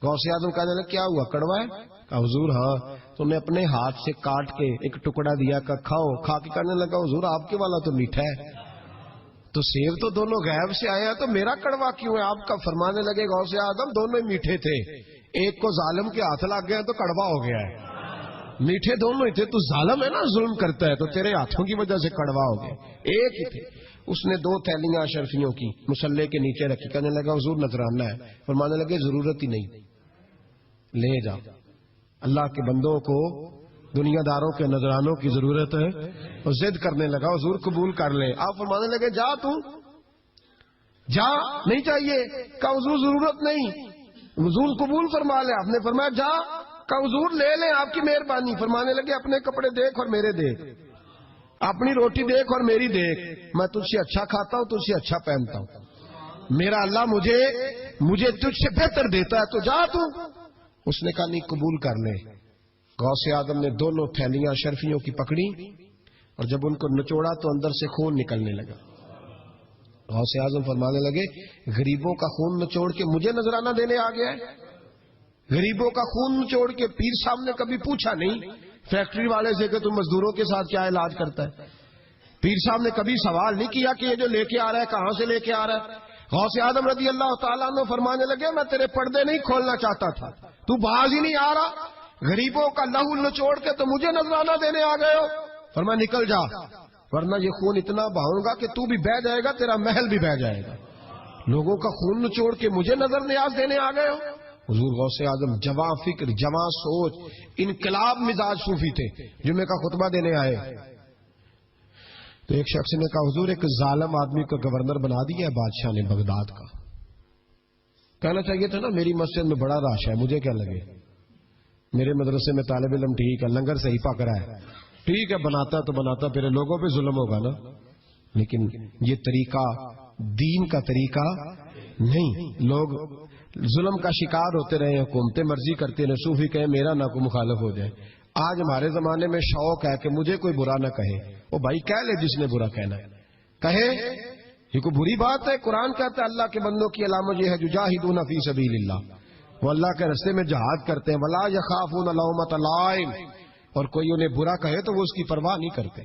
غوث اعظم کہنے لگا کیا ہوا، کڑوا ہے؟ کہا حضور ہاں. تو نے اپنے ہاتھ سے کاٹ کے ایک ٹکڑا دیا، کہ کھاؤ. کھا کے کہنے لگا حضور آپ کے والا تو میٹھا ہے. تو سیب تو دونوں غیب سے آئے ہیں، تو میرا کڑوا کیوں ہے؟ آپ کا فرمانے لگے غوث اعظم دونوں ہی میٹھے تھے، ایک کو ظالم کے ہاتھ لگ گیا تو کڑوا ہو گیا ہے. میٹھے دونوں ہی تھے، تو ظالم ہے نا، ظلم کرتا ہے، تو تیرے ہاتھوں کی وجہ سے کڑوا ہو گیا. ایک ہی تھے. اس نے 2 تھیلیاں اشرفیوں کی مصلے کے نیچے رکھی، کہنے لگا حضور نذرانہ ہے. فرمانے لگے ضرورت ہی نہیں، لے جا. اللہ کے بندوں کو دنیا داروں کے نذرانوں کی ضرورت ہے. اور ضد کرنے لگا حضور قبول کر لے. آپ فرمانے لگے جا تو جا، نہیں چاہیے. کہا حضور ضرورت نہیں، حضور قبول فرما لے. آپ نے فرمایا جا. کہا حضور لے لیں آپ کی مہربانی. فرمانے لگے اپنے کپڑے دیکھ اور میرے دیکھ، اپنی روٹی دیکھ اور میری دیکھ، میں تجھ سے اچھا کھاتا ہوں، تجھ سے اچھا پہنتا ہوں، میرا اللہ مجھے تجھ سے بہتر دیتا ہے، تو جا تو. اس نے کہا نہیں قبول کر لے. غوث اعظم نے دونوں تھیلیاں شرفیوں کی پکڑی اور جب ان کو نچوڑا تو اندر سے خون نکلنے لگا. غوث اعظم فرمانے لگے غریبوں کا خون نچوڑ کے مجھے نذرانہ دینے آ گیا ہے. غریبوں کا خون نچوڑ کے. پیر صاحب نے کبھی پوچھا نہیں فیکٹری والے سے کہ تم مزدوروں کے ساتھ کیا علاج کرتا ہے. پیر صاحب نے کبھی سوال نہیں کیا کہ یہ جو لے کے آ رہا ہے کہاں سے لے کے آ رہا ہے. غوث اعظم رضی اللہ تعالیٰ عنہ فرمانے لگے میں تیرے پردے نہیں کھولنا چاہتا تھا، تو باز ہی نہیں آ رہا، غریبوں کا لہو نچوڑ کے تو مجھے نذرانہ دینے آ گئے ہو. فرمایا نکل جا ورنہ یہ خون اتنا بہاؤں گا کہ تو بھی بہہ جائے گا، تیرا محل بھی بہہ جائے گا. لوگوں کا خون نچوڑ کے مجھے نظر نیاز دینے آ گئے ہو. حضور غوث اعظم جواں فکر، جواں سوچ، انقلاب مزاج صوفی تھے. جمعے کا خطبہ دینے آئے تو ایک شخص نے کہا حضور ایک ظالم آدمی کو گورنر بنا دیا ہے بادشاہ نے بغداد کا. کہنا چاہیے تھا نا میری مسجد میں بڑا رش ہے، مجھے کیا لگے، میرے مدرسے میں طالب علم ٹھیک ہے، لنگر صحیح پک رہا ہے، ٹھیک ہے بناتا تو بناتا، پھر لوگوں پہ ظلم ہوگا نا. لیکن یہ طریقہ دین کا طریقہ نہیں. لوگ ظلم کا شکار ہوتے رہے، حکومتیں مرضی کرتے رہے، صوفی کہے میرا نہ کوئی مخالف ہو جائے. آج ہمارے زمانے میں شوق ہے کہ مجھے کوئی برا نہ کہے. وہ بھائی کہہ لے جس نے برا کہنا ہے کہے، یہ کوئی بری بات ہے. قرآن کہتا ہے اللہ کے بندوں کی علامت یہ ہے یجاہدون فی سبیل اللہ، وہ اللہ کے راستے میں جہاد کرتے ہیں. ولا یخافون لومۃ لائم، اور کوئی انہیں برا کہے تو وہ اس کی پرواہ نہیں کرتے،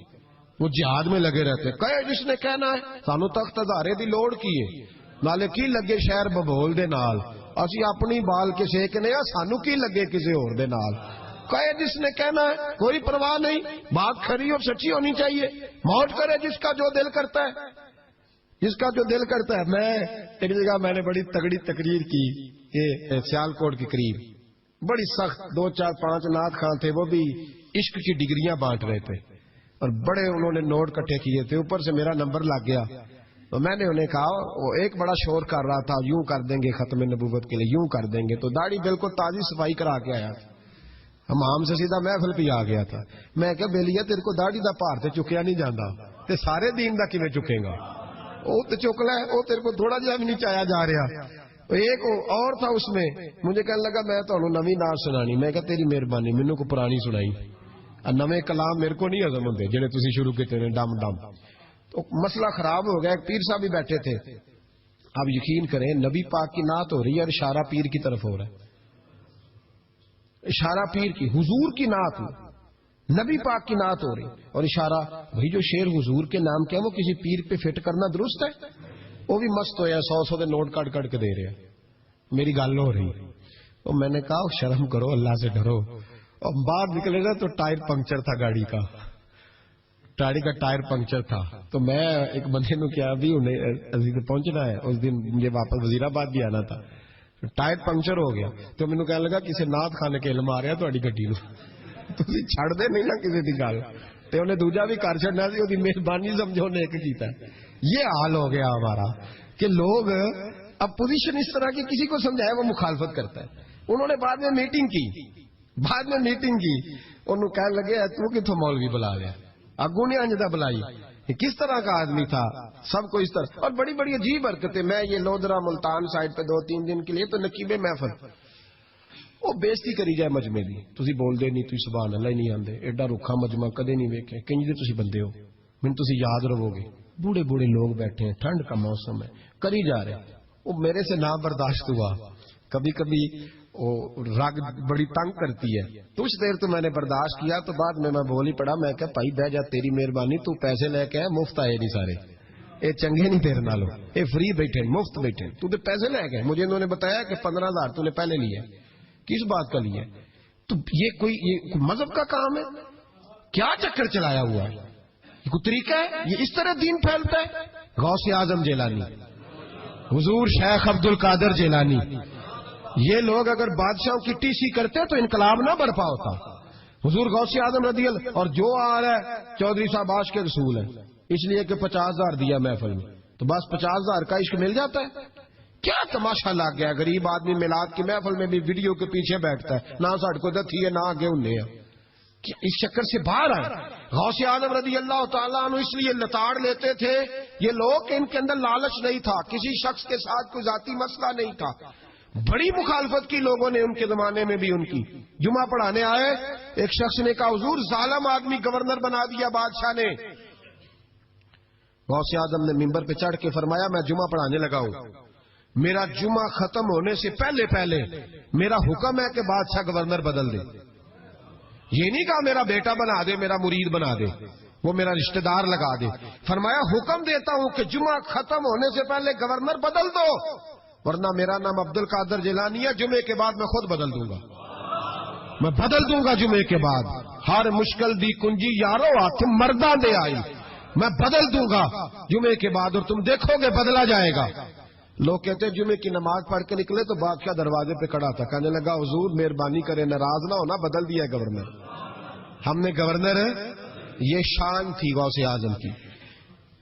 وہ جہاد میں لگے رہتے. کہے جس نے کہنا ہے سانو تخت ہزارے دی لوڑ کی ہے، نالے کی لگے شہر ببول دے نال، اسی اپنی بال کے سیکنے ہیں، سانو کی لگے کسی اور دے نال. کہے جس نے کہنا ہے کوئی پرواہ نہیں، بات کھری اور سچی ہونی چاہیے. موت کرے جس کا جو دل کرتا ہے، جس کا جو دل کرتا ہے. میں ایک جگہ میں نے بڑی تگڑی تقریر کی، یہ سیالکوٹ کے قریب، بڑی سخت 2 4 5 نعت خان تھے، وہ بھی عشق کی ڈگریاں بانٹ رہے تھے اور بڑے انہوں نے نوٹ کٹھے کیے تھے. اوپر سے میرا نمبر لگ گیا تو میں نے انہیں کہا، وہ ایک بڑا شور کر رہا تھا یوں کر دیں گے ختم نبوت کے لیے، یوں کر دیں گے. تو داڑھی بالکل تازی صفائی کرا کے آیا، ہم سے سیدھا محفل پہ آ گیا تھا. میں کہ بیلیا تیرے کو داڑھی دا پار تے چکیا نہیں جانا تے سارے دین دا کیویں چکے گا، وہ تے چک لے، وہ تیرے کو تھوڑا جہا بھی نہیں چایا جا رہا. ایک اور تھا اس میں، مجھے کہنے لگا میں تو نویں نار سنانی، میں کہا تیری مہربانی مینوں کو پرانی سنائی، نویں کلام میرے کو نہیں ہضم ہوندے جڑے تسی شروع کیتے نے ڈم ڈم۔ تو مسئلہ خراب ہو گیا، ایک پیر صاحب بھی بیٹھے تھے۔ آپ یقین کریں نبی پاک کی نعت ہو رہی ہے اور اشارہ پیر کی طرف ہو رہا ہے، اشارہ پیر کی، حضور کی نعت نبی پاک کی نعت ہو رہی اور اشارہ، بھائی جو شعر حضور کے نام کیا وہ کسی پیر پہ فٹ کرنا درست ہے؟ وہ بھی مست ہویا 100 دے نوٹ کٹ کٹ کے دے رہے ہیں، میری گل ہو رہی۔ تو میں نے کہا شرم کرو، اللہ سے ڈرو۔ اور باہر نکلے نا تو ٹائر پنکچر تھا گاڑی کا ٹائر پنکچر تھا۔ تو میں ایک بندے نو کیا ابھی انہیں پہنچنا ہے، اس دن مجھے واپس وزیر آباد بھی آنا تھا، ٹائر پنکچر ہو گیا۔ تو مینوں کہنے لگا کسی نعت خانے کے علم آ رہا تہاڈی گڈی نو، تسی چھڑ دے نہیں نا کسی دی گل، تے انہیں دوجا بھی کر چھڑنا سی، اودی مہربانی سمجھو نے ایک کیتا۔ یہ حال ہو گیا ہمارا کہ لوگ اپوزیشن اس طرح کی کسی کو سمجھائے وہ مخالفت کرتا ہے۔ انہوں نے بعد میں میٹنگ کی، انہوں کہنے لگے تو کتوں مولوی بلا لیا، اگوں نے انجدہ بلائی، کس طرح کا آدمی تھا، سب کو اس طرح۔ اور بڑی بڑی عجیب حرکتیں، میں یہ لودرا ملتان سائڈ پہ 2-3 دن کے لیے تو نقیب محفل وہ بےزتی کری جائے مجمے دی، تسی بول دے نہیں، تسی سبحان اللہ ہی نہیں آندے، ایڈا رکھا مجمع کدے نہیں ویکھے، کنج دے تسی بندے ہو، من تسی یاد رہو گے۔ بوڑھے بوڑھے لوگ بیٹھے ہیں، ٹھنڈ کا موسم ہے، کری جا رہے، وہ میرے سے نہ برداشت ہوا۔ کبھی کبھی وہ رگ بڑی تنگ کرتی ہے، کچھ دیر تو میں نے برداشت کیا، تو بعد میں بول ہی پڑا، میں کہا بھائی بہ جا، تیری مہربانی، تو پیسے لے کے مفت آئے نہیں سارے، اے چنگے نہیں تیرے نالوں، اے فری بیٹھے مفت بیٹھے، تو تے پیسے لے گئے، مجھے انہوں نے بتایا کہ 15,000 تو نے پہلے لیا، کس بات کا لیا؟ تو یہ کوئی مذہب کا کام ہے؟ کیا چکر چلایا ہوا ہے؟ یہ کوئی طریقہ ہے؟ یہ اس طرح دین پھیلتا ہے؟ غوث اعظم جیلانی، حضور شیخ عبد القادر جیلانی، یہ لوگ اگر بادشاہوں کی ٹی سی کرتے تو انقلاب نہ برپا ہوتا۔ حضور غوث اعظم رضی اللہ، اور جو آ رہا ہے چودھری صاحب عاشق کے رسول ہے، اس لیے کہ 50,000 دیا محفل میں، تو بس 50,000 کا عشق مل جاتا ہے۔ کیا تماشا لگ گیا، غریب آدمی میلاد کی محفل میں بھی ویڈیو کے پیچھے بیٹھتا ہے، نہ ساڑھ کو دتھی ہے نہ آگے انہیں ہے، اس چکر سے باہر آئے۔ غوث اعظم رضی اللہ تعالیٰ عنہ اس لیے لتاڑ لیتے تھے یہ لوگ کہ ان کے اندر لالچ نہیں تھا، کسی شخص کے ساتھ کوئی ذاتی مسئلہ نہیں تھا۔ بڑی مخالفت کی لوگوں نے ان کے زمانے میں بھی ان کی۔ جمعہ پڑھانے آئے، ایک شخص نے کہا حضور ظالم آدمی گورنر بنا دیا بادشاہ نے۔ غوث اعظم نے ممبر پہ چڑھ کے فرمایا میں جمعہ پڑھانے لگا ہوں، میرا جمعہ ختم ہونے سے پہلے پہلے میرا حکم ہے کہ بادشاہ گورنر بدل دے۔ یہ نہیں کہا میرا بیٹا بنا دے، میرا مرید بنا دے، وہ میرا رشتہ دار لگا دے، فرمایا حکم دیتا ہوں کہ جمعہ ختم ہونے سے پہلے گورنر بدل دو، ورنہ میرا نام عبد القادر جیلانی ہے، جمعے کے بعد میں خود بدل دوں گا، میں بدل دوں گا جمعے کے بعد۔ ہر مشکل دی کنجی یارو ہاتھ مرداں دے آئی، میں بدل دوں گا جمعے کے بعد، اور تم دیکھو گے بدلا جائے گا۔ لوگ کہتے ہیں جمعے کی نماز پڑھ کے نکلے تو بادشاہ دروازے پہ کھڑا تھا، کہنے لگا حضور مہربانی کرے ناراض نہ ہونا، بدل دیا ہے گورنر، ہم نے گورنر ہے۔ یہ شان تھی غوث اعظم کی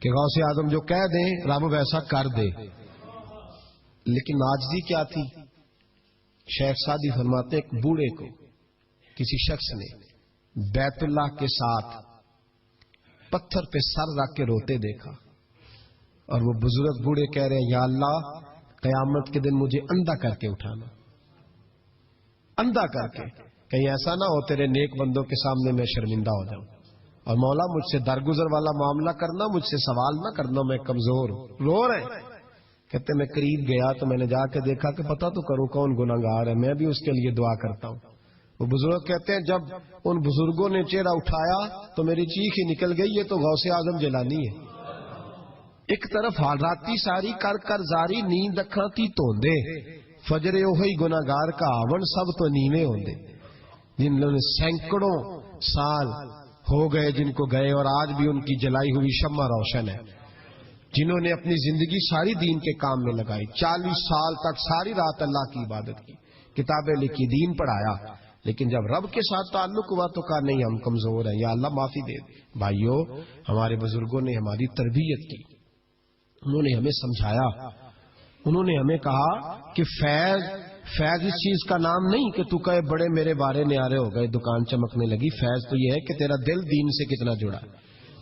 کہ غوث اعظم جو کہہ دیں رب ویسا کر دے۔ لیکن عاجزی کیا تھی؟ شیخ سعدی فرماتے ایک بوڑھے کو کسی شخص نے بیت اللہ کے ساتھ پتھر پہ سر رکھ کے روتے دیکھا، اور وہ بزرگ بوڑھے کہہ رہے ہیں یا اللہ قیامت کے دن مجھے اندھا کر کے اٹھانا، اندھا کر کے، کہیں ایسا نہ ہو تیرے نیک بندوں کے سامنے میں شرمندہ ہو جاؤں، اور مولا مجھ سے درگزر والا معاملہ کرنا، مجھ سے سوال نہ کرنا، میں کمزور ہوں۔ رو رہے کہتے میں قریب گیا تو میں نے جا کے دیکھا کہ پتہ تو کروں کون گناہگار ہے، میں بھی اس کے لیے دعا کرتا ہوں۔ وہ بزرگ کہتے ہیں جب ان بزرگوں نے چہرہ اٹھایا تو میری چیخ ہی نکل گئی، یہ تو غوث اعظم جیلانی ہے۔ ایک طرف حالاتی ساری کر کر زاری نیند اکھاں تی توندے، فجر اوہی گناہگار کا آون سب تو نیویں ہوندے، جن لوگوں نے سینکڑوں سال ہو گئے جن کو گئے، اور آج بھی ان کی جلائی ہوئی شمع روشن ہے، جنہوں نے اپنی زندگی ساری دین کے کام میں لگائی، 40 سال تک ساری رات اللہ کی عبادت کی، کتابیں لکھی، دین پڑھایا، لیکن جب رب کے ساتھ تعلق ہوا تو کہا نہیں ہم کمزور ہیں، یا اللہ معافی دے دے۔ بھائیو ہمارے بزرگوں نے ہماری تربیت کی، انہوں نے ہمیں سمجھایا، انہوں نے ہمیں کہا کہ فیض اس چیز کا نام نہیں کہ تو کہے بڑے میرے بارے نیارے ہو گئے دکان چمکنے لگی، فیض تو یہ ہے کہ تیرا دل دین سے کتنا جڑا ہے،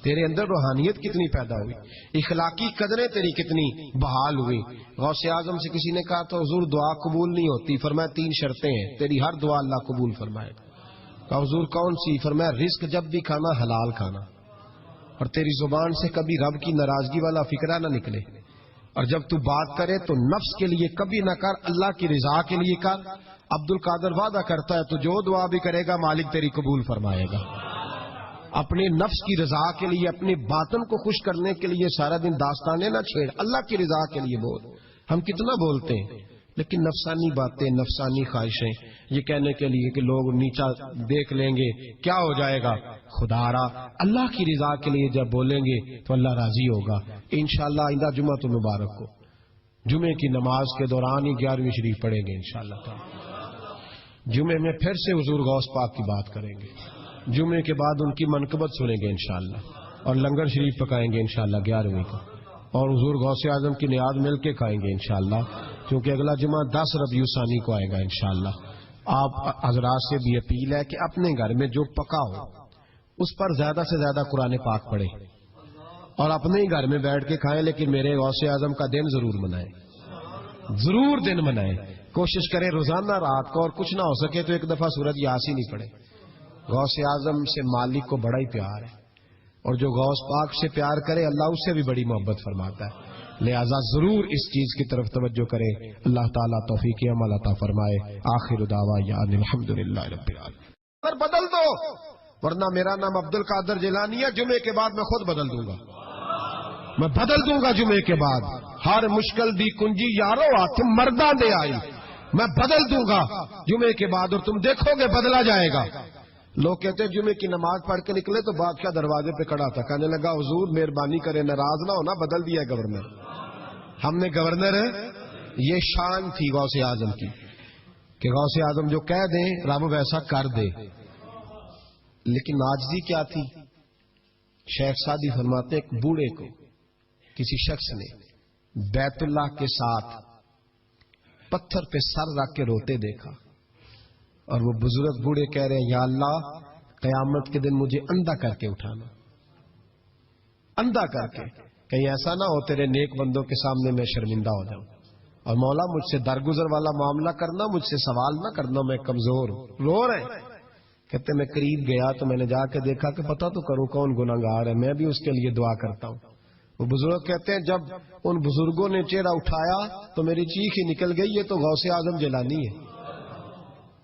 تیرے اندر روحانیت کتنی پیدا ہوئی، اخلاقی قدریں تیری کتنی بحال ہوئی۔ غوث اعظم سے کسی نے کہا تو حضور دعا قبول نہیں ہوتی، فرمایا 3 شرطیں ہیں، تیری ہر دعا اللہ قبول فرمائے گا۔ کہا حضور کون سی؟ فرمایا رزق جب بھی کھانا حلال کھانا، اور تیری زبان سے کبھی رب کی ناراضگی والا فکرہ نہ نکلے، اور جب تو بات کرے تو نفس کے لیے کبھی نہ کر، اللہ کی رضا کے لیے کر۔ عبد القادر وعدہ کرتا ہے تو جو دعا بھی کرے گا مالک تیری قبول فرمائے گا۔ اپنے نفس کی رضا کے لیے، اپنے باطن کو خوش کرنے کے لیے سارا دن داستانے نہ چھیڑ، اللہ کی رضا کے لیے بول۔ ہم کتنا بولتے ہیں لیکن نفسانی باتیں، نفسانی خواہشیں، یہ کہنے کے لیے کہ لوگ نیچا دیکھ لیں گے کیا ہو جائے گا، خدا را اللہ کی رضا کے لیے جب بولیں گے تو اللہ راضی ہوگا۔ انشاءاللہ آئندہ جمعہ تو مبارک ہو، جمعے کی نماز کے دوران ہی 11ویں شریف پڑھیں گے انشاءاللہ تعالی۔ جمعے میں پھر سے حضور غوث پاک کی بات کریں گے، جمعے کے بعد ان کی منقبت سنیں گے انشاءاللہ، اور لنگر شریف پکائیں گے انشاءاللہ 11ویں کو، اور حضور غوث اعظم کی نیاد مل کے کھائیں گے انشاءاللہ، کیونکہ اگلا جمعہ 10 ربیع الثانی کو آئے گا انشاءاللہ۔ آپ حضرات سے بھی اپیل ہے کہ اپنے گھر میں جو پکا ہو اس پر زیادہ سے زیادہ قرآن پاک پڑھیں، اور اپنے ہی گھر میں بیٹھ کے کھائیں، لیکن میرے غوث اعظم کا دن ضرور منائیں، ضرور دن منائیں۔ کوشش کریں روزانہ رات کو، اور کچھ نہ ہو سکے تو ایک دفعہ سورۃ یاسین ہی پڑھیں۔ غوث اعظم سے مالک کو بڑا ہی پیار ہے، اور جو غوث پاک سے پیار کرے اللہ اس سے بھی بڑی محبت فرماتا ہے، لہذا ضرور اس چیز کی طرف توجہ کریں۔ اللہ تعالیٰ توفیق عمل عطا فرمائے۔ آخر دعوانا ان الحمدللہ رب العالمین۔ بدل دو، ورنہ میرا نام عبد القادر جیلانی ہے، جمعے کے بعد میں خود بدل دوں گا، میں بدل دوں گا جمعے کے بعد۔ ہر مشکل دی کنجی یارو ہاتھ مرداں دے آئی، میں بدل دوں گا جمعے کے بعد، اور تم دیکھو گے بدلا جائے گا۔ لوگ کہتے ہیں جمعے کی نماز پڑھ کے نکلے تو بادشاہ دروازے پہ کھڑا تھا، کہنے لگا حضور مہربانی کرے ناراض نہ ہونا، بدل دیا ہے گورنر، ہم نے گورنر ہے۔ یہ شان تھی غوث اعظم کی کہ غوث اعظم جو کہہ دیں رب ویسا کر دے، لیکن عاجزی کیا تھی؟ شیخ سعدی فرماتے ہیں ایک بوڑھے کو کسی شخص نے بیت اللہ کے ساتھ پتھر پہ سر رکھ کے روتے دیکھا، اور وہ بزرگ بوڑھے کہہ رہے ہیں یا اللہ قیامت کے دن مجھے اندھا کر کے اٹھانا، اندھا کر کے، کہیں ایسا نہ ہو تیرے نیک بندوں کے سامنے میں شرمندہ ہو جاؤں، اور مولا مجھ سے درگزر والا معاملہ کرنا، مجھ سے سوال نہ کرنا، میں کمزور ہوں۔ رو رہے کہتے میں قریب گیا تو میں نے جا کے دیکھا کہ پتہ تو کروں کون گناہگار ہے، میں بھی اس کے لیے دعا کرتا ہوں۔ وہ بزرگ کہتے ہیں جب ان بزرگوں نے چہرہ اٹھایا تو میری چیخ ہی نکل گئی، یہ تو غوث اعظم جیلانی ہے۔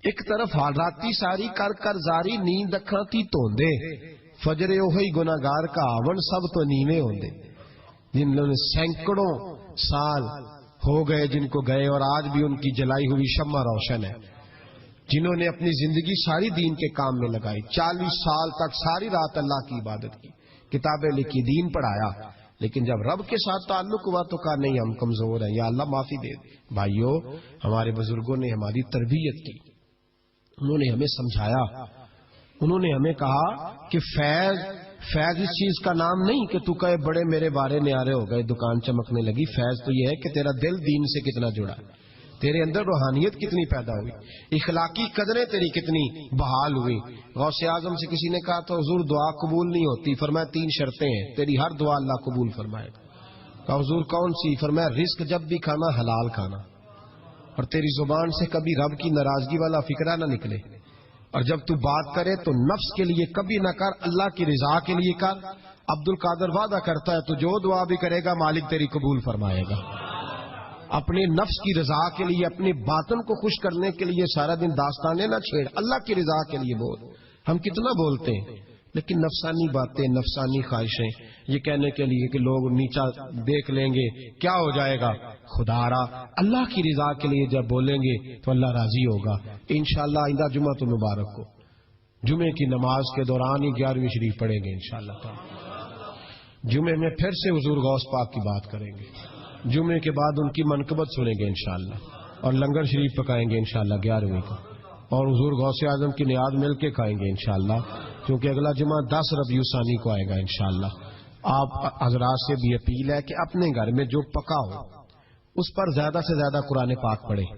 ایک طرف حالاتی ساری کر کر زاری، نیند اکھاں تھی توندے، فجر اوہی گناہگار کا آون سب تو نیویں ہوندے، جن لوگوں نے سینکڑوں سال ہو گئے جن کو گئے، اور آج بھی ان کی جلائی ہوئی شمع روشن ہے، جنہوں نے اپنی زندگی ساری دین کے کام میں لگائی، 40 سال تک ساری رات اللہ کی عبادت کی، کتابیں لکھی، دین پڑھایا، لیکن جب رب کے ساتھ تعلق ہوا تو کہا نہیں ہم کمزور ہیں، یا اللہ معافی دے دے۔ بھائیو، ہمارے بزرگوں نے ہماری تربیت کی، انہوں نے ہمیں سمجھایا، انہوں نے ہمیں کہا کہ فیض اس چیز کا نام نہیں کہ تو کہے بڑے میرے بارے نیارے ہو گئے، دکان چمکنے لگی، فیض تو یہ ہے کہ تیرا دل دین سے کتنا جڑا ہے، تیرے اندر روحانیت کتنی پیدا ہوئی، اخلاقی قدریں تیری کتنی بحال ہوئی۔ غوث اعظم سے کسی نے کہا تو حضور دعا قبول نہیں ہوتی، فرمایا 3 شرطیں ہیں، تیری ہر دعا اللہ قبول فرمائے گا۔ کہا حضور کون سی؟ فرمایا رزق جب بھی کھانا حلال کھانا، اور تیری زبان سے کبھی رب کی ناراضگی والا فکرہ نہ نکلے، اور جب تو بات کرے تو نفس کے لیے کبھی نہ کر، اللہ کی رضا کے لیے کر۔ عبد القادر وعدہ کرتا ہے تو جو دعا بھی کرے گا مالک تیری قبول فرمائے گا۔ اپنے نفس کی رضا کے لیے، اپنے باطن کو خوش کرنے کے لیے سارا دن داستانے نہ چھیڑ، اللہ کی رضا کے لیے بول۔ ہم کتنا بولتے ہیں لیکن نفسانی باتیں، نفسانی خواہشیں، یہ کہنے کے لیے کہ لوگ نیچا دیکھ لیں گے کیا ہو جائے گا، خدا را اللہ کی رضا کے لیے جب بولیں گے تو اللہ راضی ہوگا۔ انشاءاللہ آئندہ جمعہ تو مبارک ہو، جمعے کی نماز کے دوران ہی 11ویں شریف پڑھیں گے انشاءاللہ تعالی۔ جمعے میں پھر سے حضور غوث پاک کی بات کریں گے، جمعے کے بعد ان کی منقبت سنیں گے انشاءاللہ، اور لنگر شریف پکائیں گے انشاءاللہ 11ویں کو، اور حضور غوث اعظم کی نیاد مل کے کھائیں گے انشاءاللہ، کیونکہ اگلا جمعہ 10 ربیع الثانی کو آئے گا انشاءاللہ۔ آپ حضرات سے بھی اپیل ہے کہ اپنے گھر میں جو پکا ہو اس پر زیادہ سے زیادہ قرآن پاک پڑھیں،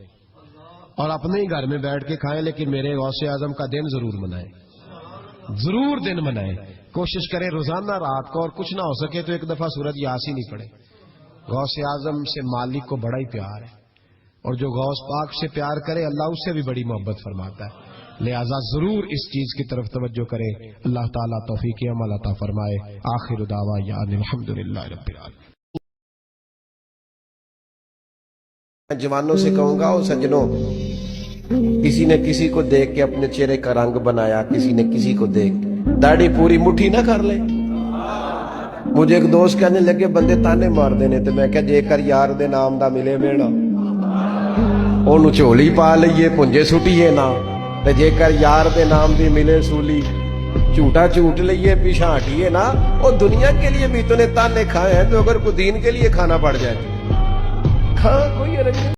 اور اپنے ہی گھر میں بیٹھ کے کھائیں، لیکن میرے غوث اعظم کا دن ضرور منائیں، ضرور دن منائیں۔ کوشش کریں روزانہ رات کو، اور کچھ نہ ہو سکے تو ایک دفعہ سورۃ یاسین ہی پڑھیں. غوث اعظم سے مالک کو بڑا ہی پیار ہے، اور جو غوث پاک سے پیار کرے اللہ اس سے بھی بڑی محبت فرماتا ہے. لہذا ضرور اس چیز کی طرف توجہ کریں. اللہ تعالیٰ توفیق عمل عطا فرمائے. آخر دعوانا الحمدللہ رب العالمین. میں جوانوں سے کہوں گا، او سجنوں، کسی نے کسی کو دیکھ کے اپنے چہرے کا رنگ بنایا، کسی نے کسی کو دیکھ داڑھی پوری مٹھی نہ کر لے. مجھے ایک دوست کہنے لگے بندے تانے مار دینے، تو میں کہا جے کر یار دے نام دا ملے میڑا اونوں چولی پا لئیے پنجے سٹیے نا، تے جے کر یار دے نام دی ملے سولی جھوٹا جھوٹ لئیے پیچھا ہٹیے نا. اور دنیا کے لیے بھی تو نے تانے کھائے ہیں، تو اگر کوئی دین کے لیے کھانا پڑ جائے کھا کوئی